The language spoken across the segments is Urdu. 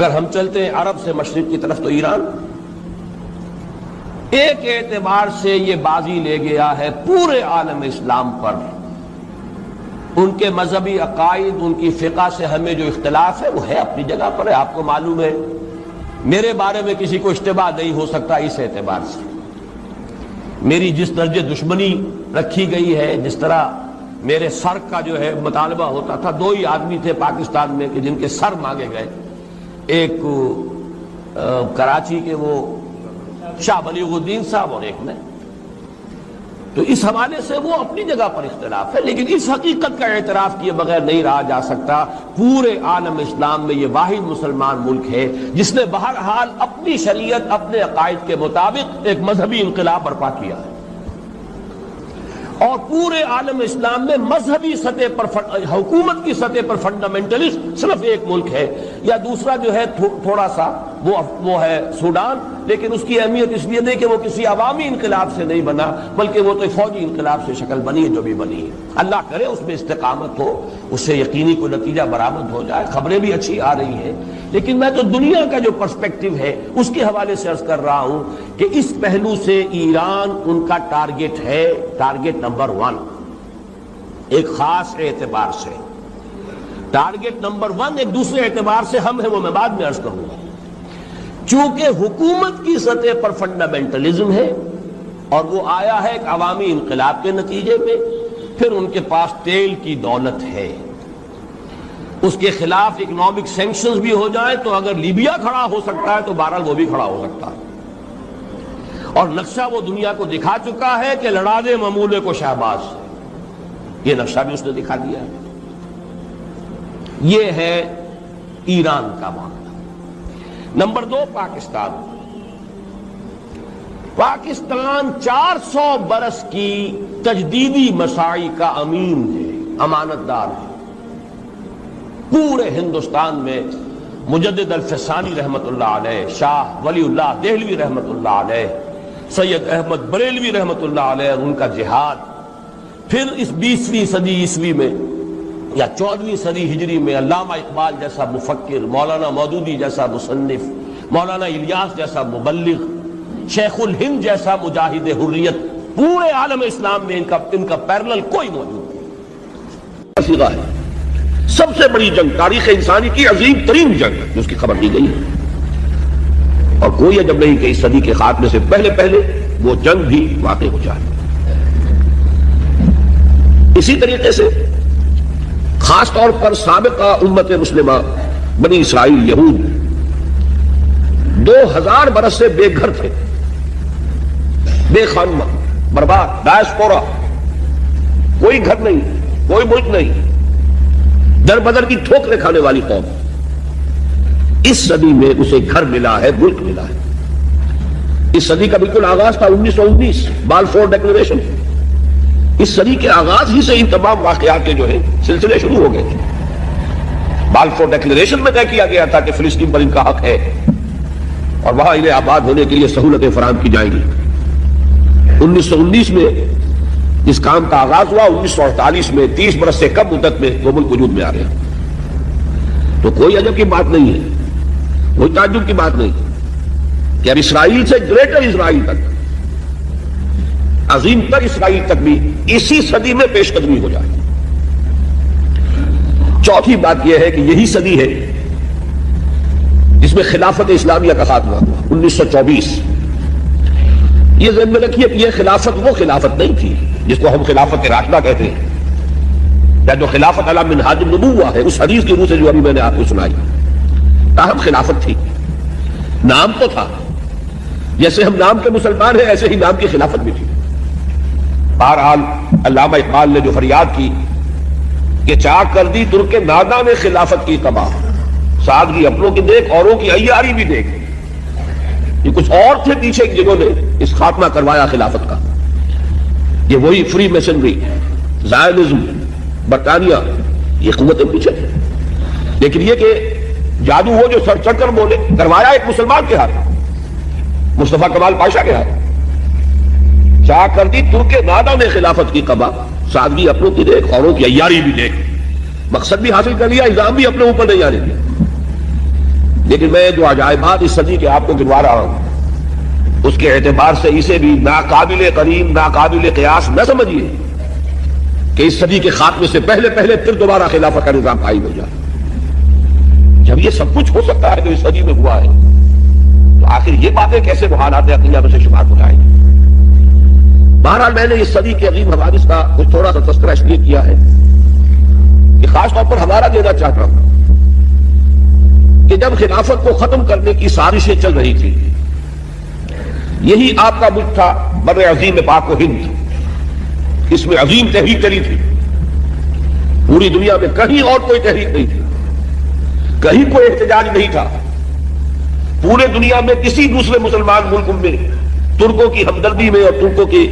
اگر ہم چلتے ہیں عرب سے مشرق کی طرف تو ایران ایک اعتبار سے یہ بازی لے گیا ہے پورے عالم اسلام پر. ان کے مذہبی عقائد، ان کی فقہ سے ہمیں جو اختلاف ہے وہ ہے اپنی جگہ پر ہے. آپ کو معلوم ہے میرے بارے میں کسی کو اشتباہ نہیں ہو سکتا. اس اعتبار سے میری جس درجے دشمنی رکھی گئی ہے، جس طرح میرے سر کا جو ہے مطالبہ ہوتا تھا، دو ہی آدمی تھے پاکستان میں کہ جن کے سر مانگے گئے، ایک کراچی کے وہ شاہ بلیغ الدین صاحب اور ایک میں. تو اس حوالے سے وہ اپنی جگہ پر اختلاف ہے، لیکن اس حقیقت کا اعتراف کیے بغیر نہیں رہا جا سکتا پورے عالم اسلام میں یہ واحد مسلمان ملک ہے جس نے بہرحال اپنی شریعت، اپنے عقائد کے مطابق ایک مذہبی انقلاب برپا کیا ہے. اور پورے عالم اسلام میں مذہبی سطح پر حکومت کی سطح پر فنڈامنٹلسٹ صرف ایک ملک ہے، یا دوسرا جو ہے تھوڑا سا وہ ہے سوڈان، لیکن اس کی اہمیت اس لیے نہیں کہ وہ کسی عوامی انقلاب سے نہیں بنا، بلکہ وہ تو فوجی انقلاب سے شکل بنی ہے جو بھی بنی ہے. اللہ کرے اس میں استقامت ہو، اس سے یقینی کوئی نتیجہ برآمد ہو جائے. خبریں بھی اچھی آ رہی ہیں، لیکن میں تو دنیا کا جو پرسپیکٹو ہے اس کے حوالے سے عرض کر رہا ہوں کہ اس پہلو سے ایران ان کا ٹارگٹ ہے، ٹارگٹ نمبر 1 ایک خاص اعتبار سے. ٹارگٹ نمبر 1 ایک دوسرے اعتبار سے ہم ہیں، وہ میں بعد میں عرض کروں گا. چونکہ حکومت کی سطح پر فنڈامنٹلزم ہے اور وہ آیا ہے ایک عوامی انقلاب کے نتیجے میں، پھر ان کے پاس تیل کی دولت ہے، اس کے خلاف اکنامک سینکشنز بھی ہو جائیں تو اگر لیبیا کھڑا ہو سکتا ہے تو بہرحال وہ بھی کھڑا ہو سکتا ہے. اور نقشہ وہ دنیا کو دکھا چکا ہے کہ لڑا دے ممولے کو شہباز سے، یہ نقشہ بھی اس نے دکھا دیا ہے. یہ ہے ایران کا معاملہ. نمبر 2 پاکستان. پاکستان 400 برس کی تجدیدی مساعی کا امین ہے، امانت دار ہے. پورے ہندوستان میں مجدد الفسانی رحمت اللہ علیہ، شاہ ولی اللہ دہلوی رحمت اللہ علیہ، سید احمد بریلوی رحمت اللہ علیہ، ان کا جہاد، پھر اس 20ویں صدی عیسوی میں یا 14ویں صدی ہجری میں علامہ اقبال جیسا مفکر، مولانا مودودی جیسا مصنف، مولانا الیاس جیسا مبلغ، شیخ الہند جیسا مجاہد حریت. پورے عالم اسلام میں ان کا پیرلل کوئی موجود نہیں. سب سے بڑی جنگ تاریخ انسانی کی عظیم ترین جنگ جس کی خبر دی گئی ہے، اور کوئی عجب نہیں کہ اس صدی کے خاتمے سے پہلے پہلے وہ جنگ بھی واقع ہو جائے. اسی طریقے سے خاص طور پر سابقہ امت مسلمہ بنی اسرائیل یہود 2000 برس سے بے گھر تھے، بے خانہ، برباد، ڈائسپورا، کوئی گھر نہیں، کوئی ملک نہیں، در بدر کی ٹھوکریں کھانے والی قوم. اس صدی میں اسے گھر ملا ہے، ملک ملا ہے. اس صدی کا بالکل آغاز تھا 1919 بالفور ڈیکلریشن. اس صدی کے آغاز ہی سے ان تمام واقعات کے جو ہے سلسلے شروع ہو گئے تھے. بالفور ڈیکلریشن میں طے کیا گیا تھا کہ فلسطین پر ان کا حق ہے اور وہاں انہیں آباد ہونے کے لیے سہولتیں فراہم کی جائیں گی. 1919 میں اس کام کا آغاز ہوا. 1948 میں 30 برس سے کم مدت میں وہ ملک وجود میں آ گیا. تو کوئی عجب کی بات نہیں ہے، کوئی تعجب کی بات نہیں کہ اب اسرائیل سے گریٹر اسرائیل تک، عظیم تر اسرائیل تک بھی اسی صدی میں پیش قدمی ہو جائے. چوتھی بات یہ ہے کہ یہی صدی ہے جس میں خلافت اسلامیہ کا خاتمہ ہوا 1924. یہ ذہن میں رکھیے کہ یہ خلافت وہ خلافت نہیں تھی جس کو ہم خلافت راشدہ کہتے ہیں، یا جو خلافت علی منہاج النبوہ ہے اس حدیث کی روح سے جو ابھی میں نے آپ کو سنائی. تاہم خلافت تھی، نام تو تھا. جیسے ہم نام کے مسلمان ہیں ایسے ہی نام کی خلافت بھی تھی. بہرحال علامہ اقبال نے جو فریاد کی کہ چاک کر دی ترک نادا نے خلافت کی تباہ، سادگی اپنوں کی دیکھ اوروں کی عیاری بھی دیکھ. یہ کچھ اور تھے پیچھے جنہوں نے اس خاتمہ کروایا خلافت کا. یہ وہی فری میسنری، زائنزم، برطانیہ، یہ قوتیں پیچھے تھے. لیکن یہ کہ جادو وہ جو سر چڑھ کر بولے کروایا ایک مسلمان کے ہاتھ، مصطفیٰ کمال پاشا کے ہاتھ. چاہ کر دی ترک نادا نے خلافت کی قبا، سادگی اپنوں کی دیکھ اوروں کی عیاری بھی دیکھ. مقصد بھی حاصل کر لیا، الزام بھی اپنے اوپر نہیں آنے دیا. لیکن میں جو عجائبات اس صدی کے آپ کو گنوا رہا ہوں اس کے اعتبار سے اسے بھی ناقابل قرین ناقابل قیاس نہ سمجھیے کہ اس صدی کے خاتمے سے پہلے پھر دوبارہ خلافت کا نظام قائم ہو جائے. جب یہ سب کچھ ہو سکتا ہے جو اس صدی میں ہوا ہے تو آخر یہ باتیں کیسے محالات عقلیہ میں سے شمار ہو جائیں گی؟ بہرحال میں نے اس صدی کے عظیم حوادث کا کچھ تھوڑا سا تذکرہ اس لیے کیا ہے کہ خاص طور پر ہمارا دینا چاہتا ہوں کہ جب خلافت کو ختم کرنے کی سازشیں چل رہی تھی، یہی آپ کا ملک تھا بر عظیم پاک و ہند، اس میں عظیم تحریک چلی تھی. پوری دنیا میں کہیں اور کوئی تحریک نہیں تھی، کہیں کوئی احتجاج نہیں تھا. پورے دنیا میں کسی دوسرے مسلمان ملک میں ترکوں کی ہمدردی میں اور ترکوں کی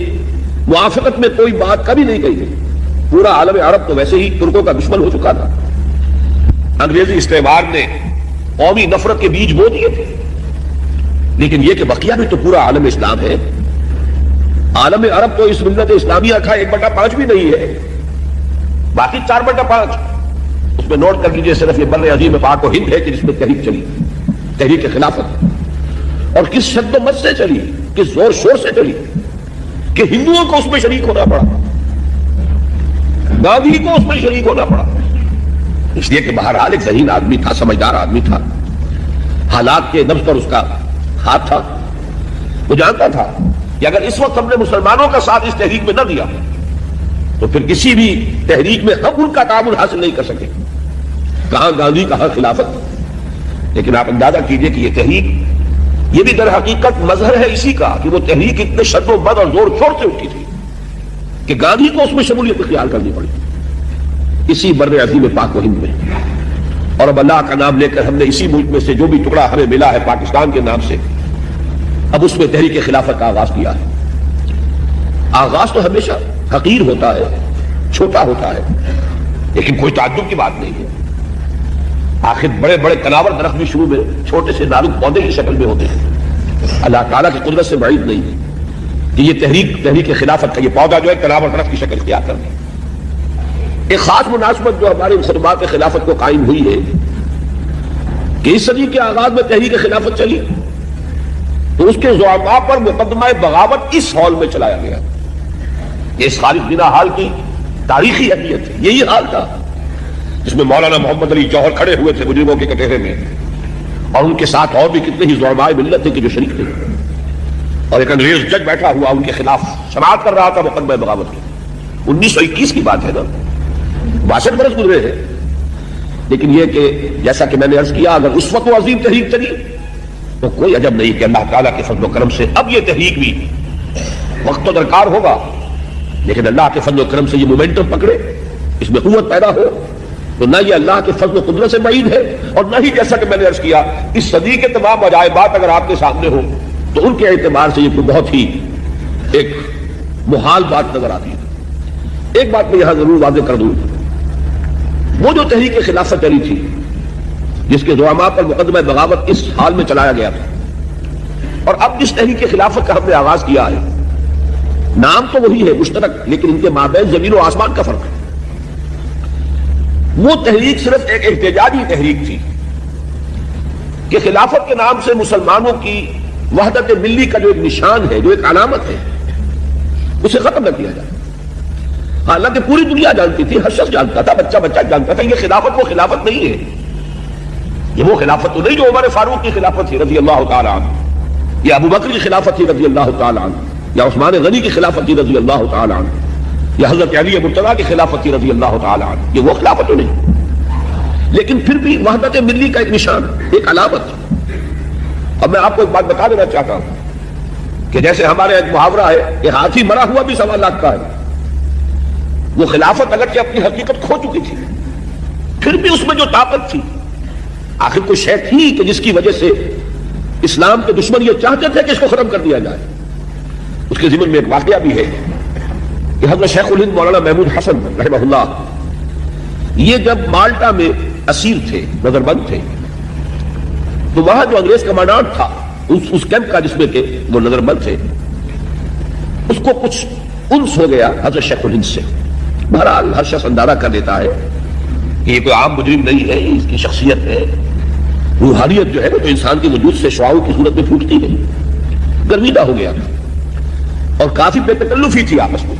موافقت میں کوئی بات کبھی نہیں کہی تھی. پورا عالم عرب تو ویسے ہی ترکوں کا دشمن ہو چکا تھا. انگریزی استعمار نے قومی نفرت کے بیج بو دیے تھے، لیکن یہ کہ بقیہ بھی تو پورا عالم اسلام ہے. عالم عرب تو اس ملت اسلامیہ کا 1/5 بھی نہیں ہے، باقی 4/5. اس میں نوٹ کر لیجیے صرف یہ بر عظیم پاک و ہند ہے کہ جس میں تحریک چلی، تحریک خلافت، اور کس شد و مت سے چلی، کس زور شور سے چلی کہ ہندوؤں کو اس میں شریک ہونا پڑا، گاندھی کو اس میں شریک ہونا پڑا. اس لیے کہ بہرحال ایک ذہین آدمی تھا، سمجھدار آدمی تھا، حالات کے نبض پر اس کا ہاتھ تھا. وہ جانتا تھا کہ اگر اس وقت ہم نے مسلمانوں کا ساتھ اس تحریک میں نہ دیا تو پھر کسی بھی تحریک میں ہم ان کا تعاون حاصل نہیں کر سکے. کہاں گاندھی، کہاں خلافت. لیکن آپ اندازہ کیجئے کہ یہ تحریک، یہ بھی در حقیقت مظہر ہے اسی کا کہ وہ تحریک اتنے شد و بد اور زور شور سے اٹھی تھی کہ گاندھی کو اس میں شمولیت اختیار کرنی پڑی اسی بر عظیم پاک و ہند میں. اور اب اللہ کا نام لے کر ہم نے اسی ملک میں سے جو بھی ٹکڑا ہمیں ملا ہے پاکستان کے نام سے، اب اس میں تحریک خلافت کا آغاز کیا ہے. آغاز تو ہمیشہ حقیر ہوتا ہے، چھوٹا ہوتا ہے، لیکن کوئی تعجب کی بات نہیں ہے. آخر بڑے بڑے کناور درخت بھی شروع میں چھوٹے سے نازک پودے کی شکل میں ہوتے ہیں. اللہ تعالیٰ کی قدرت سے بعید نہیں ہے کہ یہ تحریک خلافت کا یہ پودا جو ہے کناور درخت کی شکل اختیار کر لے. ایک خاص مناسبت جو ہمارے خدمات خلافت کو قائم ہوئی ہے کہ اس صدی کے آغاز میں تحریک خلافت چلی تو اس کے زعماء پر مقدمہ بغاوت اس ہال میں چلایا گیا. یہ اس خالد بنا حال کی تاریخی اہمیت ہے. یہی حال تھا جس میں مولانا محمد علی جوہر کھڑے ہوئے تھے مجرموں کے کٹہرے میں، اور ان کے ساتھ اور بھی کتنے ہی زعماء ملت تھے کہ جو شریک تھے. اور ایک انگریز جج بیٹھا ہوا ان کے خلاف سماعت کر رہا تھا مقدمہ بغاوت کی. 1921 کی بات ہے نا، 62 برس گزرے ہیں. لیکن یہ کہ جیسا کہ میں نے عرض کیا اگر اس وقت وہ عظیم تحریک چلی تو کوئی عجب نہیں کہ اللہ تعالیٰ کے فضل و کرم سے اب یہ تحریک بھی وقت تو درکار ہوگا، لیکن اللہ کے فضل و کرم سے یہ مومنٹم پکڑے، اس میں قوت پیدا ہو. تو نہ یہ اللہ کے فضل و قدرت سے بعید ہے، اور نہ ہی جیسا کہ میں نے عرض کیا اس صدی کے تمام عجائبات اگر آپ کے سامنے ہو تو ان کے اعتبار سے یہ کوئی بہت ہی ایک محال بات نظر آتی ہے. ایک بات میں یہاں ضرور واضح کر دوں، وہ جو تحریک خلافت چلی تھی جس کے زعماء پر مقدمہ بغاوت اس حال میں چلایا گیا تھا، اور اب جس تحریک خلافت کا ہم نے آغاز کیا ہے، نام تو وہی ہے مشترک، لیکن ان کے مابین زمین و آسمان کا فرق ہے. وہ تحریک صرف ایک احتجاجی تحریک تھی کہ خلافت کے نام سے مسلمانوں کی وحدت ملی کا جو ایک نشان ہے، جو ایک علامت ہے، اسے ختم نہ کیا جائے. حالانکہ پوری دنیا جانتی تھی، ہر شخص جانتا تھا، بچہ بچہ جانتا تھا، یہ خلافت وہ خلافت نہیں ہے. یہ وہ خلافت تو نہیں جو عمر فاروق کی خلافت تھی رضی اللہ تعالی عنہ، یا ابو بکر کی خلافت تھی رضی اللہ تعالی عنہ، یا عثمان غنی کی خلافت تھی رضی اللہ تعالی عنہ، یا حضرت علی مرتضیٰ کی خلافت تھی رضی اللہ تعالی عنہ. یہ وہ خلافت تو نہیں، لیکن پھر بھی وحدت ملی کا ایک نشان، ایک علامت. اب میں آپ کو ایک بات بتا دینا چاہتا ہوں کہ جیسے ہمارے ایک محاورہ ہے کہ ہاتھی مرا ہوا بھی 1.25 لاکھ کا ہے. وہ خلافت اگرچہ اپنی حقیقت کھو چکی تھی، پھر بھی اس میں جو طاقت تھی، آخر کوئی شے تھی کہ جس کی وجہ سے اسلام کے دشمن یہ چاہتے تھے کہ اس کو ختم کر دیا جائے. اس کے ضمن میں ایک واقعہ بھی ہے کہ حضرت شیخ الہند مولانا محمود حسن رحمہ اللہ یہ جب مالٹا میں اسیر تھے، نظر بند تھے، تو وہاں جو انگریز کمانڈانٹ تھا اس کیمپ کا جس میں کہ وہ نظر بند تھے، اس کو کچھ انس ہو گیا حضرت شیخ الہند سے. بہرحال ہر شخص اندازہ کر لیتا ہے کہ یہ کوئی عام مجرم نہیں ہے، اس کی شخصیت ہے، روحانیت جو ہے تو انسان کے وجود سے شعاعوں کی صورت میں پھوٹتی ہے. گرمیدہ ہو گیا اور کافی بے تکلفی تھی آپس میں.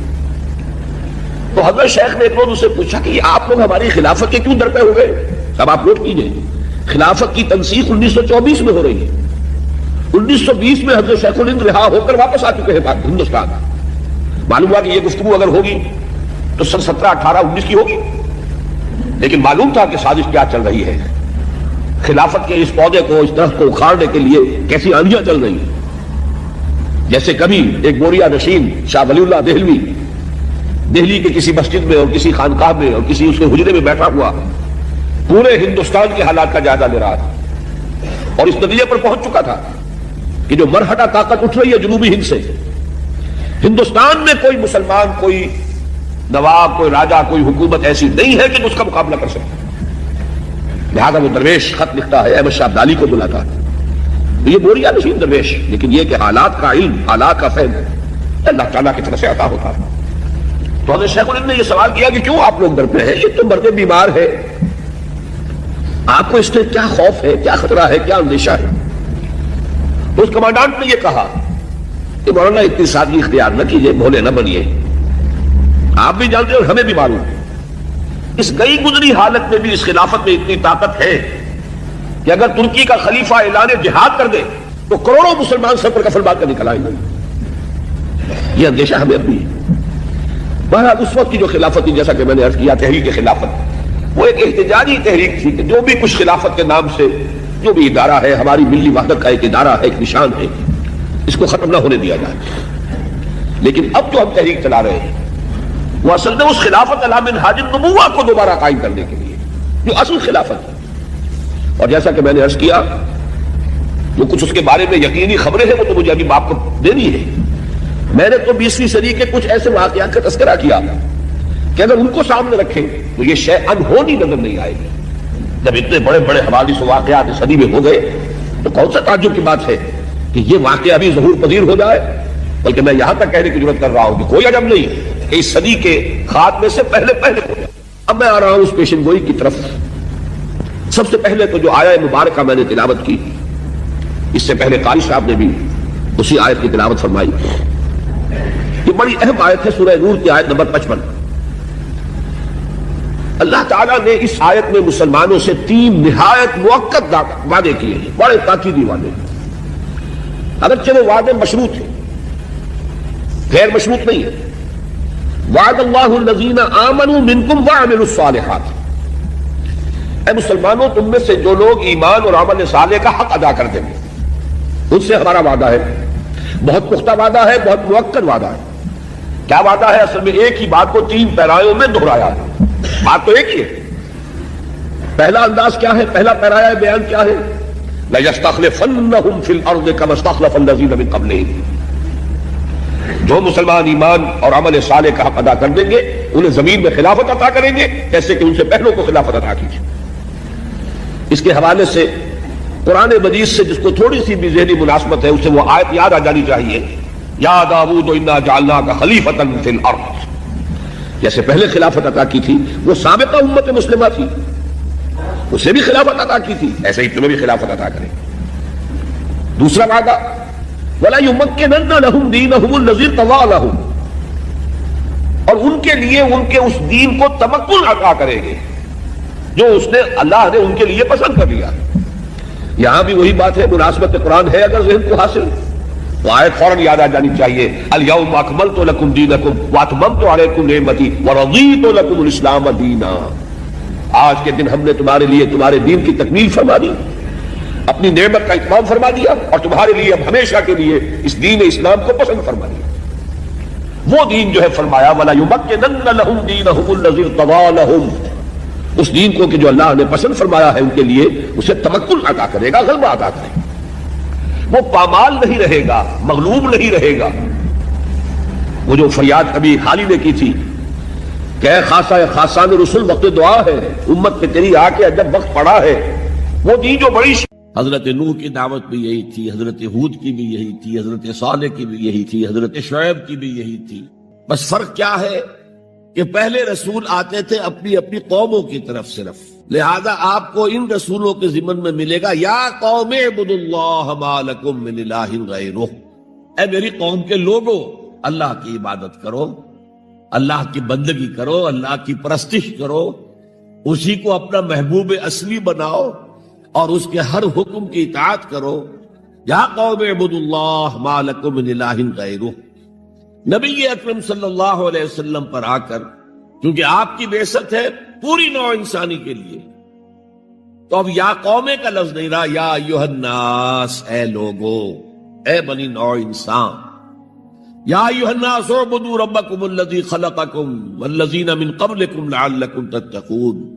تو حضرت شیخ نے ایک روز اسے پوچھا کہ آپ لوگ ہماری خلافت کے کیوں درپے ہو گئے؟ اب آپ نوٹ کیجئے، خلافت کی تنسیخ 1924 میں ہو رہی ہے. 1920 میں حضرت شیخ الہند رہا ہو کر واپس آ چکے ہیں ہندوستان. معلوم ہوا کہ یہ گفتگو اگر ہوگی تو سن 17، 18، 19 کی ہوگی، لیکن معلوم تھا کہ سازش کیا چل رہی ہے. خلافت کے اس پودے کو، اس درخت کو اکھاڑنے کے لیے کیسی آندیاں چل رہی ہیں. جیسے کبھی ایک بوریا نشین شاہ ولی اللہ دہلوی دہلی کے کسی مسجد میں اور کسی خانقاہ میں اور کسی اس کے حجرے میں بیٹھا ہوا پورے ہندوستان کے حالات کا جائزہ لے رہا تھا اور اس نتیجے پر پہنچ چکا تھا کہ جو مرہٹہ طاقت اٹھ رہی ہے جنوبی ہند سے، ہندوستان میں کوئی مسلمان، کوئی نواب، کوئی راجہ، کوئی حکومت ایسی نہیں ہے کہ اس کا مقابلہ کر سکے. لہذا وہ درویش خط لکھتا ہے، احمد شاہ ابدالی کو بلاتا ہے. یہ بوریا نشین درویش، لیکن یہ کہ حالات کا علم، حالات کا فہم اللہ تعالیٰ کی طرف سے عطا ہوتا ہے. تو حضرت شیخ الہند نے یہ سوال کیا کہ کیوں آپ لوگ ڈر پہ ہیں؟ یہ تو مرد بیمار ہے، آپ کو اس سے کیا خوف ہے، کیا خطرہ ہے، کیا اندیشہ ہے؟ تو اس کمانڈانٹ نے یہ کہا کہ مولانا اتنی سادگی اختیار نہ کیجیے، بھولے نہ بنیے. آپ بھی جانتے اور ہمیں بھی معلوم ہے اس گئی گزری حالت میں بھی اس خلافت میں اتنی طاقت ہے کہ اگر ترکی کا خلیفہ اعلان جہاد کر دے تو کروڑوں مسلمان سر پر کفن باندھ کر نکل آئیں گے. یہ اندیشہ ہمیں اب بھی ہے. بہرحال اس وقت کی جو خلافت تھی، جیسا کہ میں نے عرض کیا، تحریک خلافت، وہ ایک احتجاجی تحریک تھی کہ جو بھی کچھ خلافت کے نام سے جو بھی ادارہ ہے، ہماری ملی وحدت کا ایک ادارہ ہے، ایک نشان ہے، اس کو ختم نہ ہونے دیا جائے. لیکن اب جو ہم تحریک چلا رہے ہیں وہ اصل میں اس خلافت علی منہاج النبوہ کو دوبارہ قائم کرنے کے لیے جو اصل خلافت ہے. اور جیسا کہ میں نے عرض کیا، جو کچھ اس کے بارے میں یقینی خبریں ہیں وہ تو مجھے ابھی آپ کو دینی ہے. میں نے تو 20ویں صدی کے کچھ ایسے واقعات کا تذکرہ کیا کہ اگر ان کو سامنے رکھیں تو یہ شے انہونی نظر نہیں آئے گی. جب اتنے بڑے بڑے حوادث و واقعات اس صدی میں ہو گئے تو کون سا تعجب کی بات ہے کہ یہ واقعہ ابھی ظہور پذیر ہو جائے. بلکہ میں یہاں تک کہنے کی ضرورت کر رہا ہوں کہ کوئی عجب نہیں کہ اس صدی کے خاتمے سے پہلے ہو جائے. اب میں آ رہا ہوں اس پیشن گوئی کی طرف. سب سے پہلے تو جو آیہ مبارکہ میں نے تلاوت کی، اس سے پہلے قاری صاحب نے بھی اسی آیت کی تلاوت فرمائی. یہ بڑی اہم آیت ہے، سورہ نور کی آیت نمبر 55. اللہ تعالیٰ نے اس آیت میں مسلمانوں سے 3 نہایت مؤکد وعدے کیے ہیں، بڑے تاکیدی وعدے. اگرچہ وہ وعدے مشروط ہیں، غیر مشروط نہیں ہے. وعد اللہ الذین آمنوا منکم وعملوا الصالحات. اے مسلمانوں، تم میں سے جو لوگ ایمان اور عمل صالح کا حق ادا کر دیں گے، ان سے ہمارا وعدہ ہے. بہت پختہ وعدہ ہے، بہت مؤکد وعدہ ہے. کیا وعدہ ہے؟ اصل میں ایک ہی بات کو 3 پیرایوں میں دہرایا ہے. بات تو ایک ہی ہے. پہلا انداز کیا ہے؟ پہلا پیرایا بیان کیا ہے؟ لَيَسْتَخْلِفَنَّهُمْ فِي الْأَرْضِ كَمَا اسْتَخْلَفَ الَّذِينَ مِن قَبْلِهِمْ. جو مسلمان ایمان اور عمل صالح کا حق ادا کر دیں گے انہیں زمین میں خلافت عطا کریں گے جیسے کہ ان سے پہلوں کو خلافت عطا کی. اس کے حوالے سے قرآن مجید سے جس کو تھوڑی سی بھی ذہنی مناسبت ہے اسے وہ آیت یاد آ جانی چاہیے. یا داؤد انا جعلناک خلیفۃ فی الارض. جیسے پہلے خلافت عطا کی تھی وہ سابقہ امت مسلمہ تھی، اسے بھی خلافت عطا کی تھی، ایسے ہی تمہیں بھی خلافت عطا کریں. دوسرا وعدہ ولا یمکنن لہم دینہم الذی ارتضی لہم. اور ان کے لیے ان کے اس دین کو تمکن عطا کریں گے جو اس نے اللہ نے ان کے لیے پسند کر لیا. یہاں بھی وہی بات ہے، مناسبت قرآن ہے اگر ذہن کو حاصل تو آیت فوراً یاد آ جانی چاہیے. الیوم اکملت لکم دینکم واتممت علیکم نعمتی ورضیت لکم الاسلام دینا. آج کے دن ہم نے تمہارے لیے تمہارے دین کی تکمیل فرما دی، اپنی نعمت کا اتمام فرما دیا اور تمہارے لیے اب ہمیشہ کے لیے اس دین اسلام کو پسند فرما دیا. وہ دین جو ہے فرمایا ولا یمکنن لہم دینہم الذی ارتضی لہم، اس دین کو کہ جو اللہ نے پسند فرمایا ہے ان کے لیے اسے تمکن عطا کرے گا، غلبہ عطا کرے گا. وہ پامال نہیں رہے گا، مغلوب نہیں رہے گا. وہ جو فریاد کبھی حالی نے کی تھی کہ اے خاصہ خاصان رسول وقت دعا ہے، امت پہ تیری آ کے جب وقت پڑا ہے. وہ دین جو بڑی حضرت نوح کی دعوت بھی یہی تھی، حضرت ہود کی بھی یہی تھی، حضرت صالح کی بھی یہی تھی، حضرت شعیب کی بھی یہی تھی. بس فرق کیا ہے کہ پہلے رسول آتے تھے اپنی اپنی قوموں کی طرف صرف، لہذا آپ کو ان رسولوں کے ضمن میں ملے گا یا قوم اعبدوا اللہ ما لکم من الہ غیرہ، اے میری قوم کے لوگوں اللہ کی عبادت کرو، اللہ کی بندگی کرو، اللہ کی پرستش کرو، اسی کو اپنا محبوب اصلی بناؤ اور اس کے ہر حکم کی اطاعت کرو۔ یا قوم اعبدوا اللہ ما لکم من الہ غیرہ۔ نبی اکرم صلی اللہ علیہ وسلم پر آ کر، کیونکہ آپ کی بعثت ہے پوری نوع انسانی کے لیے، تو اب یا قومے کا لفظ نہیں رہا، یا ایھا الناس، اے لوگو، اے بنی نوع انسان، یا ایھا الناس اعبدوا ربکم الذی خلقکم والذین من قبلکم لعلکم تتقون،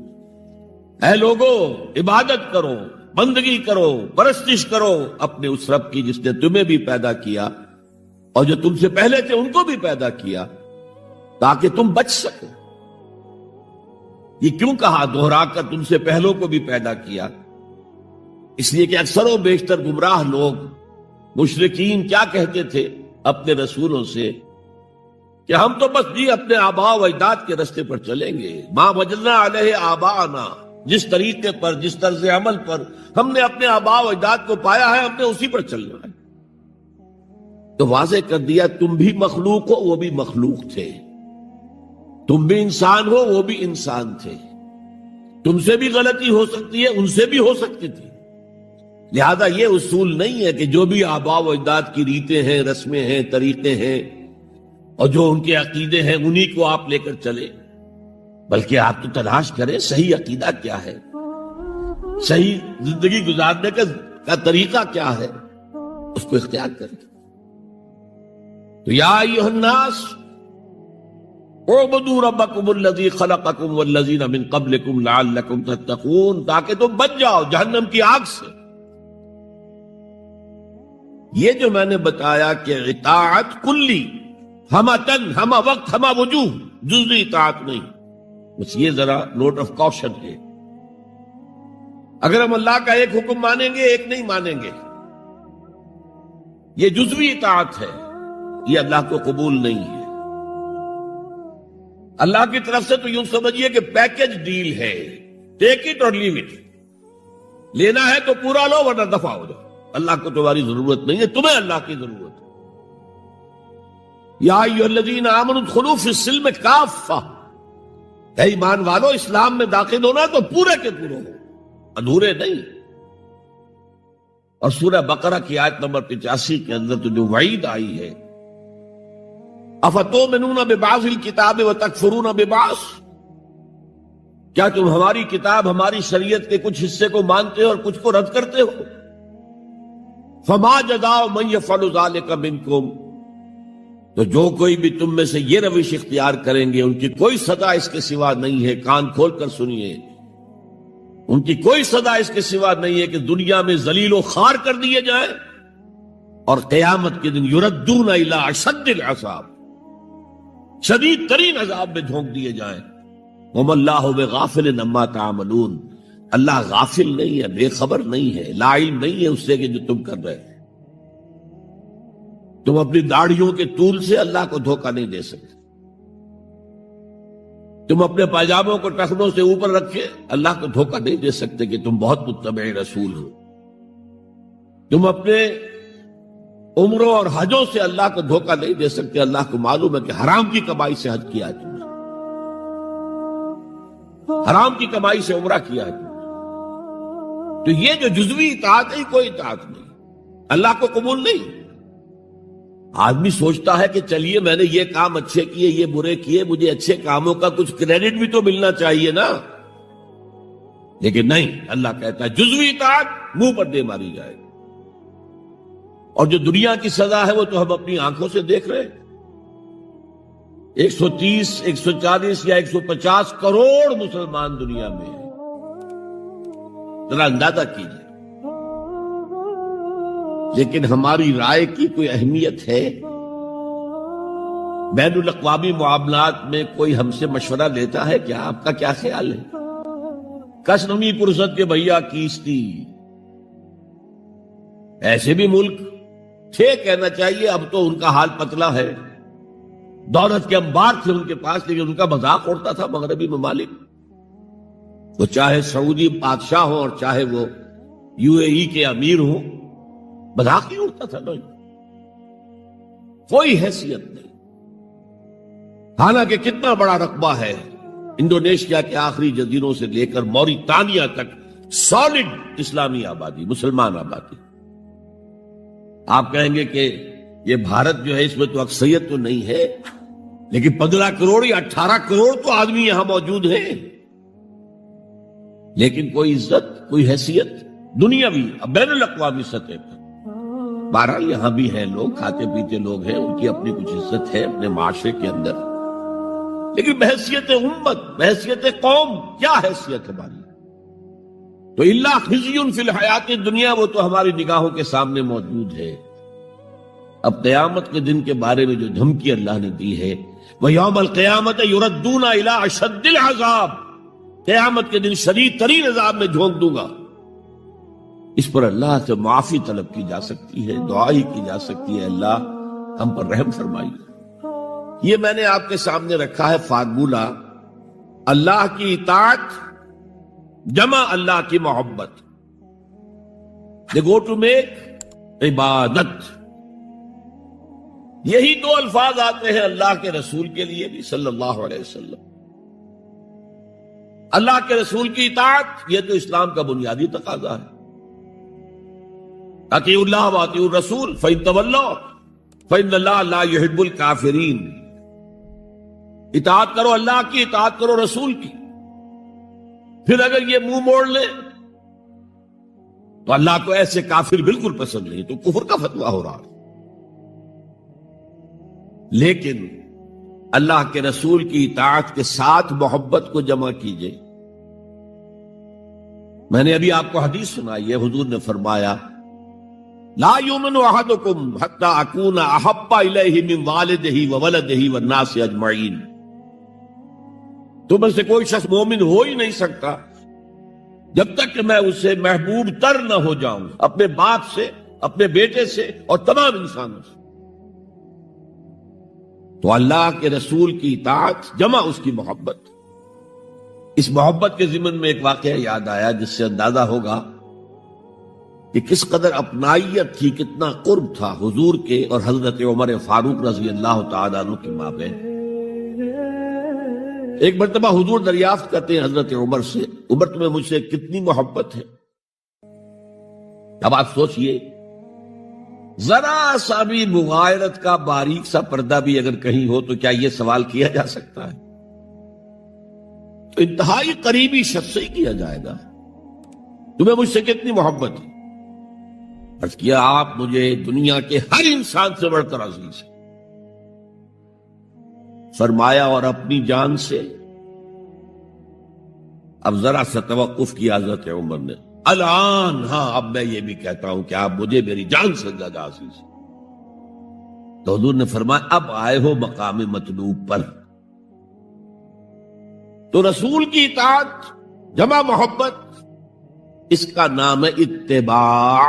اے لوگو عبادت کرو، بندگی کرو، پرستش کرو اپنے اس رب کی جس نے تمہیں بھی پیدا کیا اور جو تم سے پہلے تھے ان کو بھی پیدا کیا، تاکہ تم بچ سکو۔ یہ کیوں کہا دوہرا کر تم سے پہلوں کو بھی پیدا کیا؟ اس لیے کہ اکثر و بیشتر گمراہ لوگ، مشرکین کیا کہتے تھے اپنے رسولوں سے کہ ہم تو بس جی اپنے آباء و اجداد کے رستے پر چلیں گے، ما وجدنا علیہ آباءنا، جس طریقے پر، جس طرز عمل پر ہم نے اپنے آباء و اجداد کو پایا ہے ہم نے اسی پر چلنا ہے۔ تو واضح کر دیا تم بھی مخلوق ہو، وہ بھی مخلوق تھے، تم بھی انسان ہو، وہ بھی انسان تھے، تم سے بھی غلطی ہو سکتی ہے، ان سے بھی ہو سکتی تھی، لہذا یہ اصول نہیں ہے کہ جو بھی آباء و اجداد کی ریتیں ہیں، رسمیں ہیں، طریقے ہیں اور جو ان کے عقیدے ہیں انہی کو آپ لے کر چلے، بلکہ آپ تو تلاش کریں صحیح عقیدہ کیا ہے، صحیح زندگی گزارنے کا طریقہ کیا ہے، اس کو اختیار کریں۔ تو یا ایھا الناس اعبدوا ربکم الذی خلقکم والذین من قبلکم لعلکم تتقون، تاکہ تم بچ جاؤ جہنم کی آگ سے۔ یہ جو میں نے بتایا کہ اطاعت کلی، ہمہ تن، ہمہ وقت، ہمہ وجوہ، جزوی اطاعت نہیں، بس یہ ذرا نوٹ آف کاشن ہے۔ اگر ہم اللہ کا ایک حکم مانیں گے ایک نہیں مانیں گے، یہ جزوی اطاعت ہے، یہ اللہ کو قبول نہیں ہے۔ اللہ کی طرف سے تو یوں سمجھیے کہ پیکج ڈیل ہے، ٹیک اٹ اور لیو اٹ، لینا ہے تو پورا لو ورنہ دفع ہو جاؤ، اللہ کو تمہاری ضرورت نہیں ہے، تمہیں اللہ کی ضرورت ہے۔ یا ایھا الذین آمنوا ادخلوا فی السلم کافہ، اے ایمان والو اسلام میں داخل ہونا تو پورے کے پورے ہو، ادھورے نہیں۔ اور سورہ بقرہ کی آیت نمبر 85 کے اندر تو جو وعید آئی ہے، افتؤمنون ببعض الکتاب وتکفرون ببعض، کیا تم ہماری کتاب، ہماری شریعت کے کچھ حصے کو مانتے ہو اور کچھ کو رد کرتے ہو؟ فما جزاء من یفعل ذلک منکم، تو جو کوئی بھی تم میں سے یہ روش اختیار کریں گے ان کی کوئی سزا اس کے سوا نہیں ہے، کان کھول کر سنیے، ان کی کوئی سزا اس کے سوا نہیں ہے کہ دنیا میں ذلیل و خوار کر دیے جائیں اور قیامت کے دن یردون الی اشد العذاب، شدید ترین عذاب میں جھونک دیے جائیں۔ وما اللہ بغافل عما تعملون، اللہ غافل نہیں ہے، بے خبر نہیں ہے، لا علم نہیں ہے اس سے کہ جو تم کر رہے ہیں۔ تم اپنی داڑھیوں کے طول سے اللہ کو دھوکہ نہیں دے سکتے، تم اپنے پاجاموں کو ٹخنوں سے اوپر رکھے اللہ کو دھوکہ نہیں دے سکتے کہ تم بہت متبع رسول ہو، تم اپنے عمروں اور حجوں سے اللہ کو دھوکہ نہیں دے سکتے، اللہ کو معلوم ہے کہ حرام کی کمائی سے حج کیا ہے تم نے، حرام کی کمائی سے عمرہ کیا ہے تم نے۔ تو یہ جو جزوی اطاعت ہے کوئی اطاعت نہیں، اللہ کو قبول نہیں۔ آدمی سوچتا ہے کہ چلیے میں نے یہ کام اچھے کیے، یہ برے کیے، مجھے اچھے کاموں کا کچھ کریڈٹ بھی تو ملنا چاہیے نا، لیکن نہیں، اللہ کہتا ہے جزوی اطاعت منہ پر دے ماری جائے گی، اور جو دنیا کی سزا ہے وہ تو ہم اپنی آنکھوں سے دیکھ رہے ہیں۔ 130، 140 یا 150 کروڑ مسلمان دنیا میں ہیں، ذرا اندازہ کیجیے، لیکن ہماری رائے کی کوئی اہمیت ہے؟ بین الاقوامی معاملات میں کوئی ہم سے مشورہ لیتا ہے کیا؟ آپ کا کیا خیال ہے؟ کس نمی پرست کے بھیا کیستی، ایسے بھی ملک تھے کہنا چاہیے، اب تو ان کا حال پتلا ہے، دولت کے انبار تھے ان کے پاس، لیکن ان کا مذاق اڑتا تھا مغربی ممالک، وہ چاہے سعودی بادشاہ ہوں اور چاہے وہ UAE کے امیر ہوں، مذاق ہی اڑتا تھا لوگ، کوئی حیثیت نہیں۔ حالانکہ کتنا بڑا رقبہ ہے انڈونیشیا کے آخری جزیروں سے لے کر موریتانیہ تک، سالڈ اسلامی آبادی، مسلمان آبادی۔ آپ کہیں گے کہ یہ بھارت جو ہے اس میں تو اکثریت تو نہیں ہے، لیکن 15 کروڑ یا 18 کروڑ تو آدمی یہاں موجود ہیں، لیکن کوئی عزت، کوئی حیثیت دنیاوی بین الاقوامی سطح پر۔ بہرحال یہاں بھی ہیں لوگ، کھاتے پیتے لوگ ہیں، ان کی اپنی کچھ عزت ہے اپنے معاشرے کے اندر، لیکن بحیثیت امت، بحیثیت قوم کیا حیثیت ہماری؟ تو الا خزی فی الحیات الدنیا، وہ تو ہماری نگاہوں کے سامنے موجود ہے۔ اب قیامت کے دن کے بارے میں جو دھمکی اللہ نے دی ہے، وَيَوْمَ الْقِيَامَةِ يُرَدُّونَ إِلَىٰ أَشَدِّ الْعَذَابِ، قیامت کے دن شدید ترین عذاب میں جھونک دوں گا۔ اس پر اللہ سے معافی طلب کی جا سکتی ہے، دعا ہی کی جا سکتی ہے، اللہ ہم پر رحم فرمائیے۔ یہ میں نے آپ کے سامنے رکھا ہے فارمولہ، اللہ کی اطاعت جمع اللہ کی محبت۔ They go to make عبادت، یہی دو الفاظ آتے ہیں اللہ کے رسول کے لیے بھی صلی اللہ علیہ وسلم۔ اللہ کے رسول کی اطاعت یہ تو اسلام کا بنیادی تقاضا ہے، اطیعوا اللہ واطیعوا الرسول فإن تولوا فإن اللہ لا يحب الکافرین۔ اطاعت کرو اللہ کی، اطاعت کرو رسول کی، پھر اگر یہ منہ موڑ لیں تو اللہ کو ایسے کافر بالکل پسند نہیں، تو کفر کا فتویٰ ہو رہا ہے۔ لیکن اللہ کے رسول کی اطاعت کے ساتھ محبت کو جمع کیجئے۔ میں نے ابھی آپ کو حدیث سنائی ہے، حضور نے فرمایا لا یؤمن احدکم حتی اکون احب الیہ من والدہ وولدہ والناس اجمعین۔ تم میں سے کوئی شخص مومن ہو ہی نہیں سکتا جب تک کہ میں اسے محبوب تر نہ ہو جاؤں، اپنے باپ سے، اپنے بیٹے سے اور تمام انسانوں سے۔ تو اللہ کے رسول کی اطاعت جمع اس کی محبت۔ اس محبت کے ضمن میں ایک واقعہ یاد آیا جس سے اندازہ ہوگا کہ کس قدر اپنائیت تھی، کتنا قرب تھا حضور کے اور حضرت عمر فاروق رضی اللہ تعالیٰ عنہ کے مابین۔ ایک مرتبہ حضور دریافت کرتے ہیں حضرت عمر سے، عمر تمہیں مجھ سے کتنی محبت ہے؟ اب آپ سوچئے، ذرا سا بھی مغایرت کا باریک سا پردہ بھی اگر کہیں ہو تو کیا یہ سوال کیا جا سکتا ہے؟ تو انتہائی قریبی شخص سے ہی کیا جائے گا، تمہیں مجھ سے کتنی محبت ہے؟ عرض کیا آپ مجھے دنیا کے ہر انسان سے بڑھ کر عزیز ہیں۔ فرمایا اور اپنی جان سے؟ اب ذرا سا توقف کیا حضرت عمر نے، الان ہاں اب میں یہ بھی کہتا ہوں کہ آپ مجھے میری جان سے زیادہ عزیز ہیں۔ تو حضور نے فرمایا اب آئے ہو مقام مطلوب پر۔ تو رسول کی اطاعت جمع محبت، اس کا نام ہے اتباع،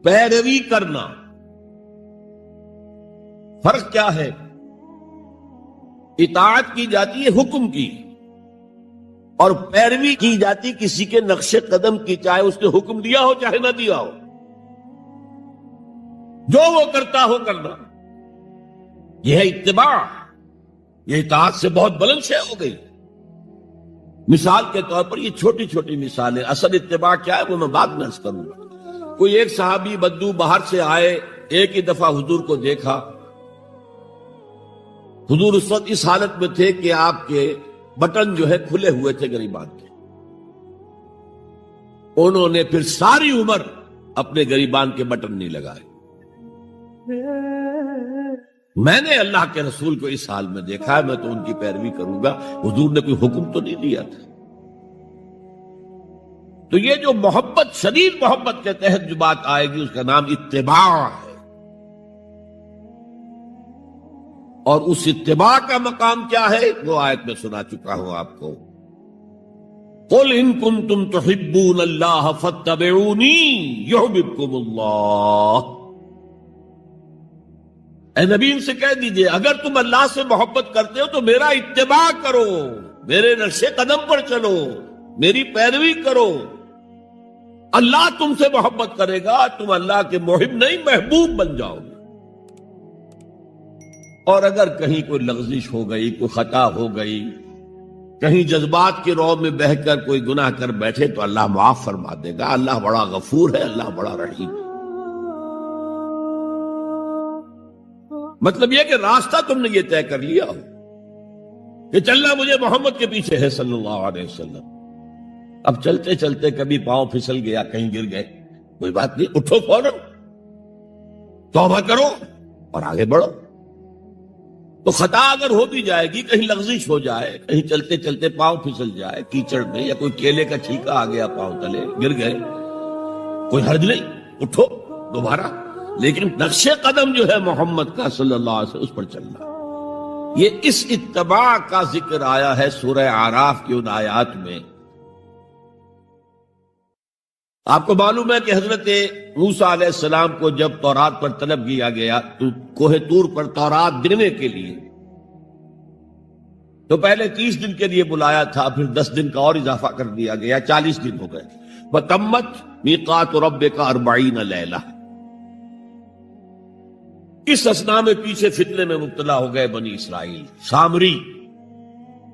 پیروی کرنا۔ فرق کیا ہے؟ اطاعت کی جاتی ہے حکم کی، اور پیروی کی جاتی کسی کے نقش قدم کی، چاہے اس نے حکم دیا ہو چاہے نہ دیا ہو، جو وہ کرتا ہو کرنا۔ یہ ہے اتباع۔ یہ اطاعت سے بہت بلند شے ہو گئی۔ مثال کے طور پر یہ چھوٹی چھوٹی مثالیں، اصل اتباع کیا ہے وہ میں بعد میں عرض کروں گا۔ کوئی ایک صحابی بدو باہر سے آئے، ایک ہی دفعہ حضور کو دیکھا، حضور اس وقت اس حالت میں تھے کہ آپ کے بٹن جو ہے کھلے ہوئے تھے گریبان کے۔ انہوں نے پھر ساری عمر اپنے گریبان کے بٹن نہیں لگائے۔ میں نے اللہ کے رسول کو اس حال میں دیکھا ہے، میں تو ان کی پیروی کروں گا، حضور نے کوئی حکم تو نہیں دیا تھا۔ تو یہ جو محبت، شدید محبت کے تحت جو بات آئے گی اس کا نام اتباع ہے، اور اس اتباع کا مقام کیا ہے وہ آیت میں سنا چکا ہوں آپ کو۔ قُلْ إِن كُنتُمْ تُحِبُّونَ اللَّهَ فَاتَّبِعُونِي يُحْبِبْكُمُ اللَّهُ۔ اے نبی ان سے کہہ دیجئے اگر تم اللہ سے محبت کرتے ہو تو میرا اتباع کرو، میرے نقش قدم پر چلو، میری پیروی کرو۔ اللہ تم سے محبت کرے گا، تم اللہ کے محب نہیں محبوب بن جاؤ گے۔ اور اگر کہیں کوئی لغزش ہو گئی، کوئی خطا ہو گئی، کہیں جذبات کی رو میں بہہ کر کوئی گناہ کر بیٹھے تو اللہ معاف فرما دے گا۔ اللہ بڑا غفور ہے، اللہ بڑا رحیم ہے۔ مطلب یہ کہ راستہ تم نے یہ طے کر لیا ہو کہ چلنا مجھے محمد کے پیچھے ہے صلی اللہ علیہ وسلم۔ اب چلتے چلتے کبھی پاؤں پھسل گیا، کہیں گر گئے، کوئی بات نہیں، اٹھو فوراً، توبہ کرو اور آگے بڑھو۔ تو خطا اگر ہو بھی جائے گی، کہیں لغزش ہو جائے، کہیں چلتے چلتے پاؤں پھسل جائے کیچڑ میں، یا کوئی کیلے کا چھلکا آ گیا پاؤں تلے، گر گئے، کوئی حرج نہیں، اٹھو دوبارہ، لیکن نقش قدم جو ہے محمد کا صلی اللہ علیہ وسلم اس پر چلنا۔ یہ اس اتباع کا ذکر آیا ہے سورہ اعراف کی ان آیات میں۔ آپ کو معلوم ہے کہ حضرت موسیٰ علیہ السلام کو جب تورات پر طلب کیا گیا تو کوہ طور پر تورات دینے کے لیے، تو پہلے 30 دن کے لیے بلایا تھا، پھر 10 دن کا اور اضافہ کر دیا گیا، 40 دن ہو گئے۔ وَتَمَّتْ مِيقَاتُ رَبِّكَ 40 لَيْلَةً۔ اس اسنا میں پیچھے فتنے میں مبتلا ہو گئے بنی اسرائیل۔ سامری،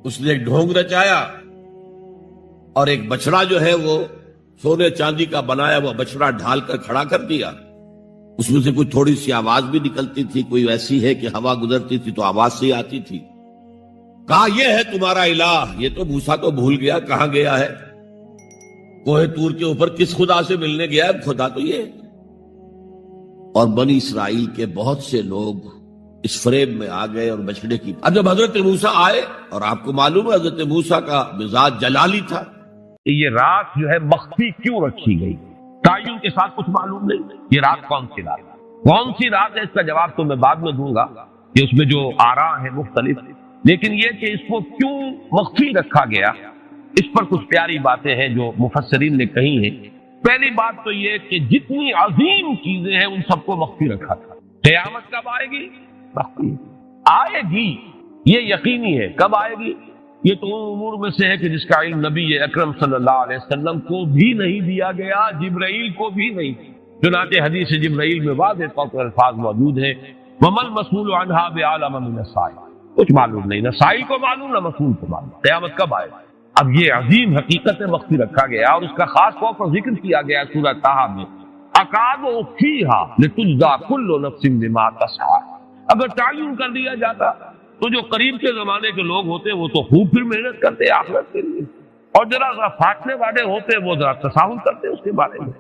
اس نے ایک ڈھونگ رچایا اور ایک بچڑا جو ہے وہ سونے چاندی کا بنایا ہوا بچڑا ڈھال کر کھڑا کر دیا۔ اس میں سے کوئی تھوڑی سی آواز بھی نکلتی تھی، کوئی ایسی ہے کہ ہوا گزرتی تھی تو آواز سے آتی تھی۔ کہا یہ ہے تمہارا الہ۔ یہ تو موسیٰ تو بھول گیا کہاں گیا ہے، کوہ طور کے اوپر کس خدا سے ملنے گیا ہے، خدا تو یہ ہے۔ اور بنی اسرائیل کے بہت سے لوگ اس فریب میں آ گئے اور بچڑے کی۔ اب جب حضرت موسیٰ آئے، اور آپ کو معلوم ہے حضرت موسیٰ کا مزاج جلالی تھا، یہ رات جو ہے مخفی کیوں رکھی گئی، تعین کے ساتھ کچھ معلوم نہیں۔ یہ رات کون سی رات، کون سی رات ہے، اس کا جواب تو میں بعد میں دوں گا کہ اس میں جو آراء ہیں مختلف، لیکن یہ کہ اس کو کیوں مخفی رکھا گیا، اس پر کچھ پیاری باتیں ہیں جو مفسرین نے کہی ہیں۔ پہلی بات تو یہ کہ جتنی عظیم چیزیں ہیں ان سب کو مخفی رکھا تھا۔ قیامت کب آئے گی؟ مخفی آئے گی، یہ یقینی ہے۔ کب آئے گی؟ یہ تو امور میں سے ہے کہ جس کا علم نبی اکرم صلی اللہ علیہ وسلم کو بھی نہیں دیا گیا، جبرائیل کو بھی نہیں۔ چنانچہ حدیث جبرائیل میں واضح طور پر الفاظ موجود ہیں، وَمَا الْمَسْئُولُ عَنْهَا بِأَعْلَمَ مِنَ السَّائِلِ۔ کچھ معلوم نہیں، نہ سائل کو معلوم نہ مسئول کو معلوم قیامت کب آئے۔ اب یہ عظیم حقیقت مخفی رکھا گیا اور اس کا خاص طور پر ذکر کیا گیا سورہ طٰہٰ میں، اَقَادُ أُخْفِيهَا لِتُجْزَىٰ كُلُّ نَفْسٍ بِمَا تَسْعَىٰ۔ اگر تعین کر دیا جاتا تو جو قریب کے زمانے کے لوگ ہوتے وہ تو خوب پھر محنت کرتے آخرت کے لیے، اور ذرا فاٹنے والے ہوتے وہ ذرا تساہل کرتے اس کے بارے میں۔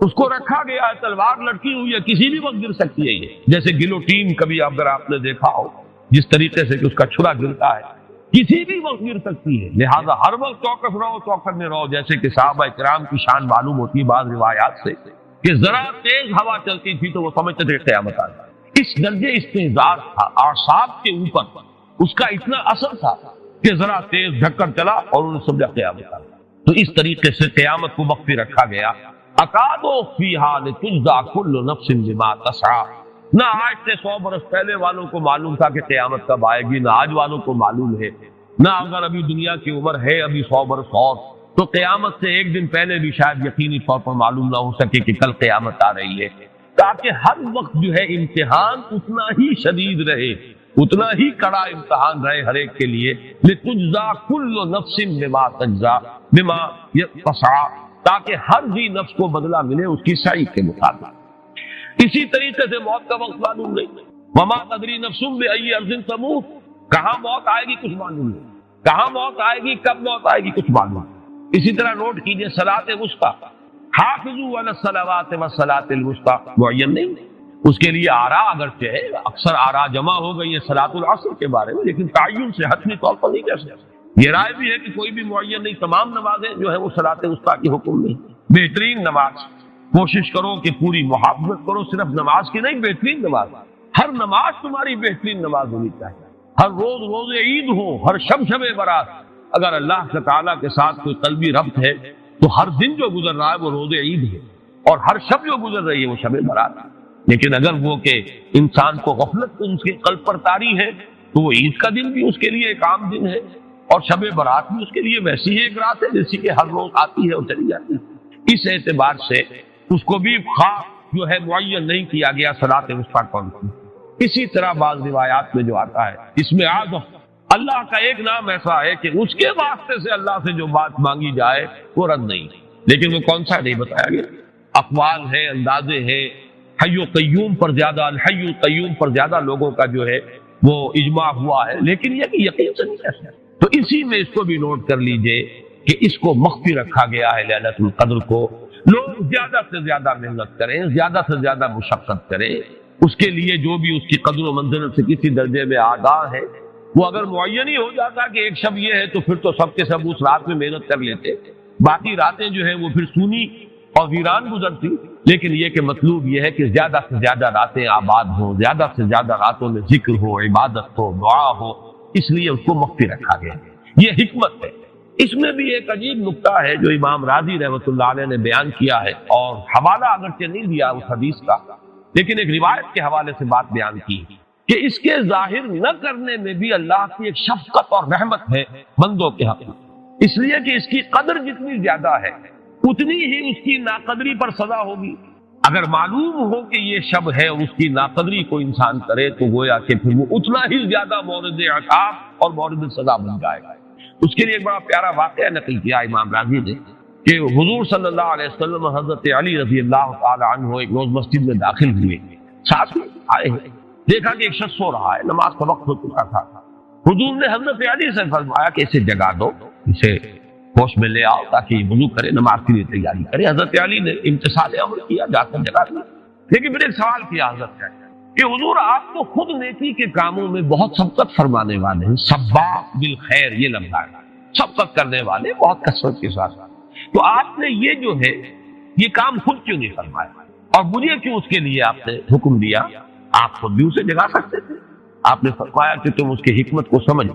اس کو رکھا گیا ہے، تلوار لٹکی ہوئی ہے، کسی بھی وقت گر سکتی ہے، یہ جیسے گلوٹین کبھی اگر آپ نے دیکھا ہو جس طریقے سے کہ اس کا چھرا گرتا ہے، کسی بھی وقت گر سکتی ہے، لہذا ہر وقت چوکس رہو، چوکس میں رہو۔ جیسے کہ صحابہ کرام کی شان معلوم ہوتی ہے بعض روایات سے کہ ذرا تیز ہوا چلتی تھی تو وہ سمجھتے تھے قیامت آ جائے۔ اس درجے استعزاز تھا، اعصاب کے اوپر اس کا اتنا اثر تھا کہ ذرا تیز ڈھکر چلا اور انہوں نے سمجھا قیامت آ گئی۔ تو اس طریقے سے قیامت کو مخفی رکھا گیا۔ اَقَادُ أُخْفِيهَا لِتُجْزَىٰ كُلُّ نَفْسٍ بِمَا تَسْعَىٰ۔ نہ آج سے 100 برس پہلے والوں کو معلوم تھا کہ قیامت کب آئے گی، نہ آج والوں کو معلوم ہے، نہ اگر ابھی دنیا کی عمر ہے ابھی 100 برس اور، تو قیامت سے ایک دن پہلے بھی شاید یقینی طور پر معلوم نہ ہو سکے کہ کل قیامت آ رہی ہے، تاکہ ہر وقت جو ہے امتحان اتنا ہی شدید رہے، اتنا ہی کڑا امتحان رہے ہر ایک کے لیے۔ لِتُجْزَىٰ كُلُّ نَفْسٍ بِمَا تَجْزَىٰ بِمَا تَسْعَىٰ، تاکہ ہر ذی نفس کو بدلہ ملے اس کی سعی کے مطابق۔ اسی طریقے سے موت کا وقت معلوم نہیں، وَمَا تَدْرِي نَفْسٌ بِأَيِّ أَرْضٍ تَمُوتُ، کہاں موت آئے گی کچھ معلوم نہیں، کہاں موت آئے گی، کب موت آئے گی کچھ معلوم نہیں۔ اسی طرح نوٹ کیجئے صلاۃ وسطیٰ، حافظوا علی الصلوات والصلاۃ الوسطیٰ، معین نہیں، اس کے لیے آراء اگرچہ ہے، اکثر آراء جمع ہو گئی ہے صلاۃ العصر کے بارے میں، لیکن تعین سے حتمی طور پر نہیں کہہ سکتے۔ یہ رائے بھی ہے کہ کوئی بھی معین نہیں، تمام نمازیں جو ہے وہ صلاۃ وسطیٰ کی حکم نہیں۔ بہترین نماز، کوشش کرو کہ پوری محافظت کرو، صرف نماز کی نہیں، بہترین نماز، ہر نماز تمہاری بہترین نماز ہونی چاہیے، ہر روز روز عید ہو، ہر شب شب برات، اگر اللہ تعالیٰ کے ساتھ کوئی قلبی ربط ہے تو ہر دن جو گزر رہا ہے وہ روز عید ہے، اور ہر شب جو گزر رہی ہے وہ شب برات ہے۔ لیکن اگر وہ کہ انسان کو غفلت اس کے قلب پر طاری ہے تو وہ عید کا دن بھی اس کے لیے ایک عام دن ہے، اور شب برات بھی اس کے لیے ویسی ہی ایک رات ہے جیسی کہ ہر روز آتی ہے اور چلی جاتی ہے۔ اس اعتبار سے اس کو بھی خاص جو ہے معین نہیں کیا گیا صلاۃ وسطیٰ کون سی۔ اسی طرح بعض روایات میں جو آتا ہے اس میں اعظم اللہ کا ایک نام ایسا ہے کہ اس کے واسطے سے اللہ سے جو بات مانگی جائے وہ رد نہیں، لیکن وہ کون سا نہیں بتایا گیا۔ اقوال ہیں، اندازے ہیں، حی و قیوم پر زیادہ، الحی القیوم پر زیادہ لوگوں کا جو ہے وہ اجماع ہوا ہے، لیکن یہ کہ یقین سے نہیں کہہ سکتے۔ تو اسی میں اس کو بھی نوٹ کر لیجئے کہ اس کو مخفی رکھا گیا ہے لیلۃ القدر کو۔ لوگ زیادہ سے زیادہ محنت کریں، زیادہ سے زیادہ مشقت کریں، اس کے لیے جو بھی اس کی قدر و منزلت سے کسی درجے میں آگاہ ہے، وہ اگر معین ہی ہو جاتا کہ ایک شب یہ ہے تو پھر تو سب کے سب اس رات میں محنت کر لیتے، باقی راتیں جو ہیں وہ پھر سونی اور ویران گزرتی۔ لیکن یہ کہ مطلوب یہ ہے کہ زیادہ سے زیادہ راتیں آباد ہوں، زیادہ سے زیادہ راتوں میں ذکر ہو، عبادت ہو، دعا ہو، اس لیے اس کو مخفی رکھا گیا۔ یہ حکمت ہے۔ اس میں بھی ایک عجیب نکتہ ہے جو امام راضی رحمۃ اللہ علیہ نے بیان کیا ہے، اور حوالہ اگرچہ نہیں دیا اس حدیث کا، لیکن ایک روایت کے حوالے سے بات بیان کی کہ اس کے ظاہر نہ کرنے میں بھی اللہ کی ایک شفقت اور رحمت ہے بندوں کے حق میں، اس لیے کہ اس کی قدر جتنی زیادہ ہے اتنی ہی اس کی ناقدری پر سزا ہوگی۔ اگر معلوم ہو کہ یہ شب ہے اور اس کی ناقدری کو انسان کرے تو گویا کہ پھر وہ اتنا ہی زیادہ مورد عقاب اور مورد سزا بن جائے گا۔ اس کے لیے ایک بڑا پیارا واقعہ نقل کیا امام راضی نے کہ حضور صلی اللہ علیہ وسلم حضرت علی رضی اللہ تعالی عنہ ایک روز مسجد میں داخل ہوئے، ساتھ میں آئے ہیں، دیکھا کہ ایک شخص سو رہا ہے، نماز کا وقت ہو چکا تھا۔ حضور نے حضرت علی سے فرمایا کہ اسے جگا دو، اسے ہوش میں لے آؤ تاکہ وضو کرے، نماز کے لیے تیاری کرے۔ حضرت علی نے امتثال امر کیا، جا کر جگا دیا۔ لیکن پھر ایک سوال کیا حضرت نے کہ حضور آپ تو خود نیکی کے کاموں میں بہت سبقت فرمانے والے ہیں، سباق بالخیر یہ لفظ ہے، سبقت کرنے والے بہت کثرت کے ساتھ، تو آپ نے یہ جو ہے یہ کام خود کیوں نہیں فرمایا اور مجھے کیوں اس کے لیے آپ نے حکم دیا؟ آپ خود بھی اسے جگا سکتے تھے۔ آپ نے فرمایا کہ تم اس کی حکمت کو سمجھ لو،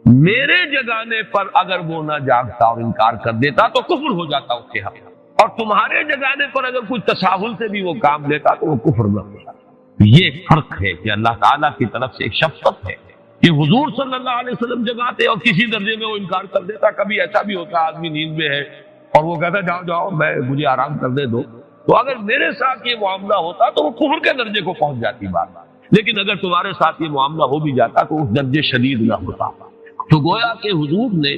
میرے جگانے پر اگر وہ نہ جاگتا اور انکار کر دیتا تو کفر ہو جاتا اس کے حق، اور تمہارے جگانے پر اگر کچھ تساہل سے بھی وہ کام لیتا تو وہ کفر نہ ہوتا۔ یہ ایک فرق ہے کہ اللہ تعالیٰ کی طرف سے ایک شفقت ہے کہ حضور صلی اللہ علیہ وسلم جگاتے اور کسی درجے میں وہ انکار کر دیتا۔ کبھی ایسا بھی ہوتا آدمی نیند میں ہے اور وہ کہتا جاؤ جاؤ مجھے آرام کرنے دو، تو اگر میرے ساتھ یہ معاملہ ہوتا تو وہ کفر کے درجے کو پہنچ جاتی بات، لیکن اگر تمہارے ساتھ یہ معاملہ ہو بھی جاتا تو اس درجے شدید نہ ہوتا۔ تو گویا کہ حضور نے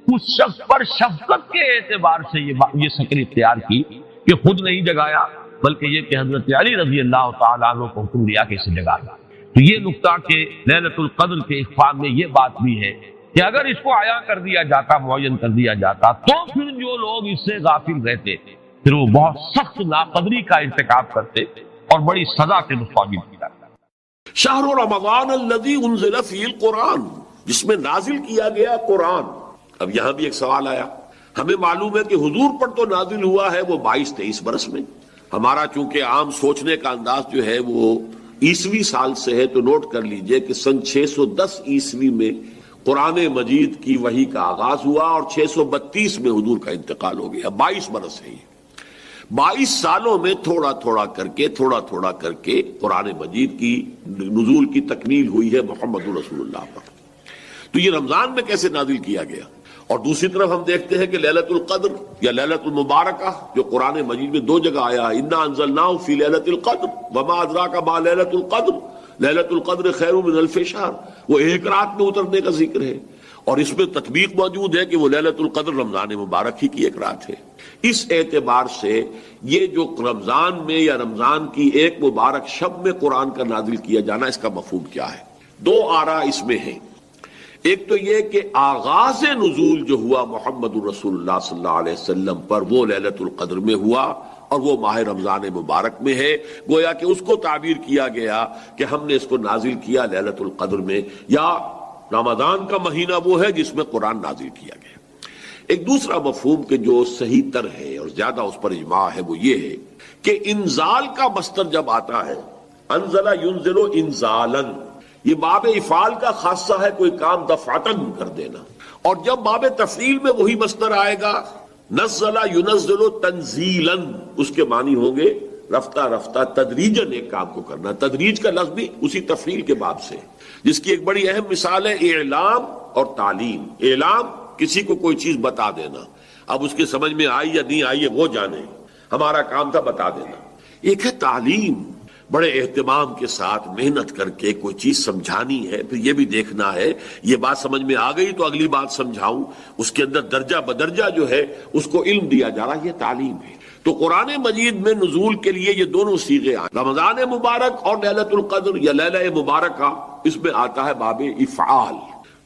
اس شخص پر شفقت کے اعتبار سے یہ شکل اختیار کی کہ خود نہیں جگایا، بلکہ یہ کہ حضرت علی رضی اللہ تعالیٰ عنہ کو حکم دیا کہ اسے جگا دیا۔ تو یہ نقطہ کہ لیلۃ القدر کے اخفاء میں یہ بات بھی ہے کہ اگر اس کو عیاں کر دیا جاتا، معین کر دیا جاتا، تو پھر جو لوگ اس سے غافل رہتے پھر وہ بہت سخت ناقدری کا ارتکاب کرتے اور بڑی سزا کے مستحق بھی کرتے۔ شہر رمضان الذی انزل فیہ القرآن، جس میں نازل کیا گیا قرآن۔ اب یہاں بھی ایک سوال آیا، ہمیں معلوم ہے کہ حضور پر تو نازل ہوا ہے وہ 22-23 برس میں، ہمارا چونکہ عام سوچنے کا انداز جو ہے وہ عیسوی سال سے ہے، تو نوٹ کر لیجئے کہ سن 610 عیسوی میں قرآن مجید کی وحی کا آغاز ہوا اور 632 میں حضور کا انتقال ہو گیا، 22 برس ہے یہ۔ 22 سالوں میں تھوڑا تھوڑا کر کے قرآن مجید کی نزول کی تکمیل ہوئی ہے محمد رسول اللہ پر۔ تو یہ رمضان میں کیسے نازل کیا گیا؟ اور دوسری طرف ہم دیکھتے ہیں کہ لیلۃ القدر یا لیلۃ المبارکہ جو قرآن مجید میں 2 جگہ آیا ہے، انا انزلناہ فی لیلۃ القدر وما ادراک ما لیلۃ القدر، لیلۃ القدر خیر من الف شہر، وہ ایک رات میں اترنے کا ذکر ہے، اور اس میں تطبیق موجود ہے کہ وہ لیلۃ القدر رمضان مبارک ہی کی ایک رات ہے۔ اس اعتبار سے یہ جو رمضان میں یا رمضان کی ایک مبارک شب میں قرآن کا نازل کیا جانا، اس کا مفہوم کیا ہے؟ 2 آراء اس میں ہیں۔ ایک تو یہ کہ آغاز نزول جو ہوا محمد رسول اللہ صلی اللہ علیہ وسلم پر وہ لیلۃ القدر میں ہوا اور وہ ماہ رمضان مبارک میں ہے، گویا کہ اس کو تعبیر کیا گیا کہ ہم نے اس کو نازل کیا لیلۃ القدر میں، یا رمضان کا مہینہ وہ ہے جس میں قرآن نازل کیا گیا۔ ایک دوسرا مفہوم کہ جو صحیح تر ہے اور زیادہ اس پر اجماع ہے وہ یہ ہے کہ انزال کا مصدر جب آتا ہے، انزل ینزل انزالا، یہ باب افعال کا خاصہ ہے، کوئی کام دفعتاً کر دینا، اور جب باب تفعیل میں وہی مصدر آئے گا نزل ینزل تنزیلا، اس کے معنی ہوں گے رفتہ رفتہ تدریجاً ایک کام کو کرنا. تدریج کا لفظ بھی اسی تفعیل کے باب سے، جس کی ایک بڑی اہم مثال ہے اعلام اور تعلیم. اعلام کسی کو کوئی چیز بتا دینا، اب اس کے سمجھ میں آئی یا نہیں آئی ہے وہ جانے، ہمارا کام تھا بتا دینا. ایک ہے تعلیم، بڑے اہتمام کے ساتھ محنت کر کے کوئی چیز سمجھانی ہے، پھر یہ بھی دیکھنا ہے یہ بات سمجھ میں آ گئی تو اگلی بات سمجھاؤں، اس کے اندر درجہ بدرجہ جو ہے اس کو علم دیا جا رہا ہے، یہ تعلیم ہے. تو قرآن مجید میں نزول کے لیے یہ دونوں صیغے آئے، رمضان مبارک اور لیلۃ القدر یا لیلہ مبارکہ، اس میں آتا ہے باب افعال.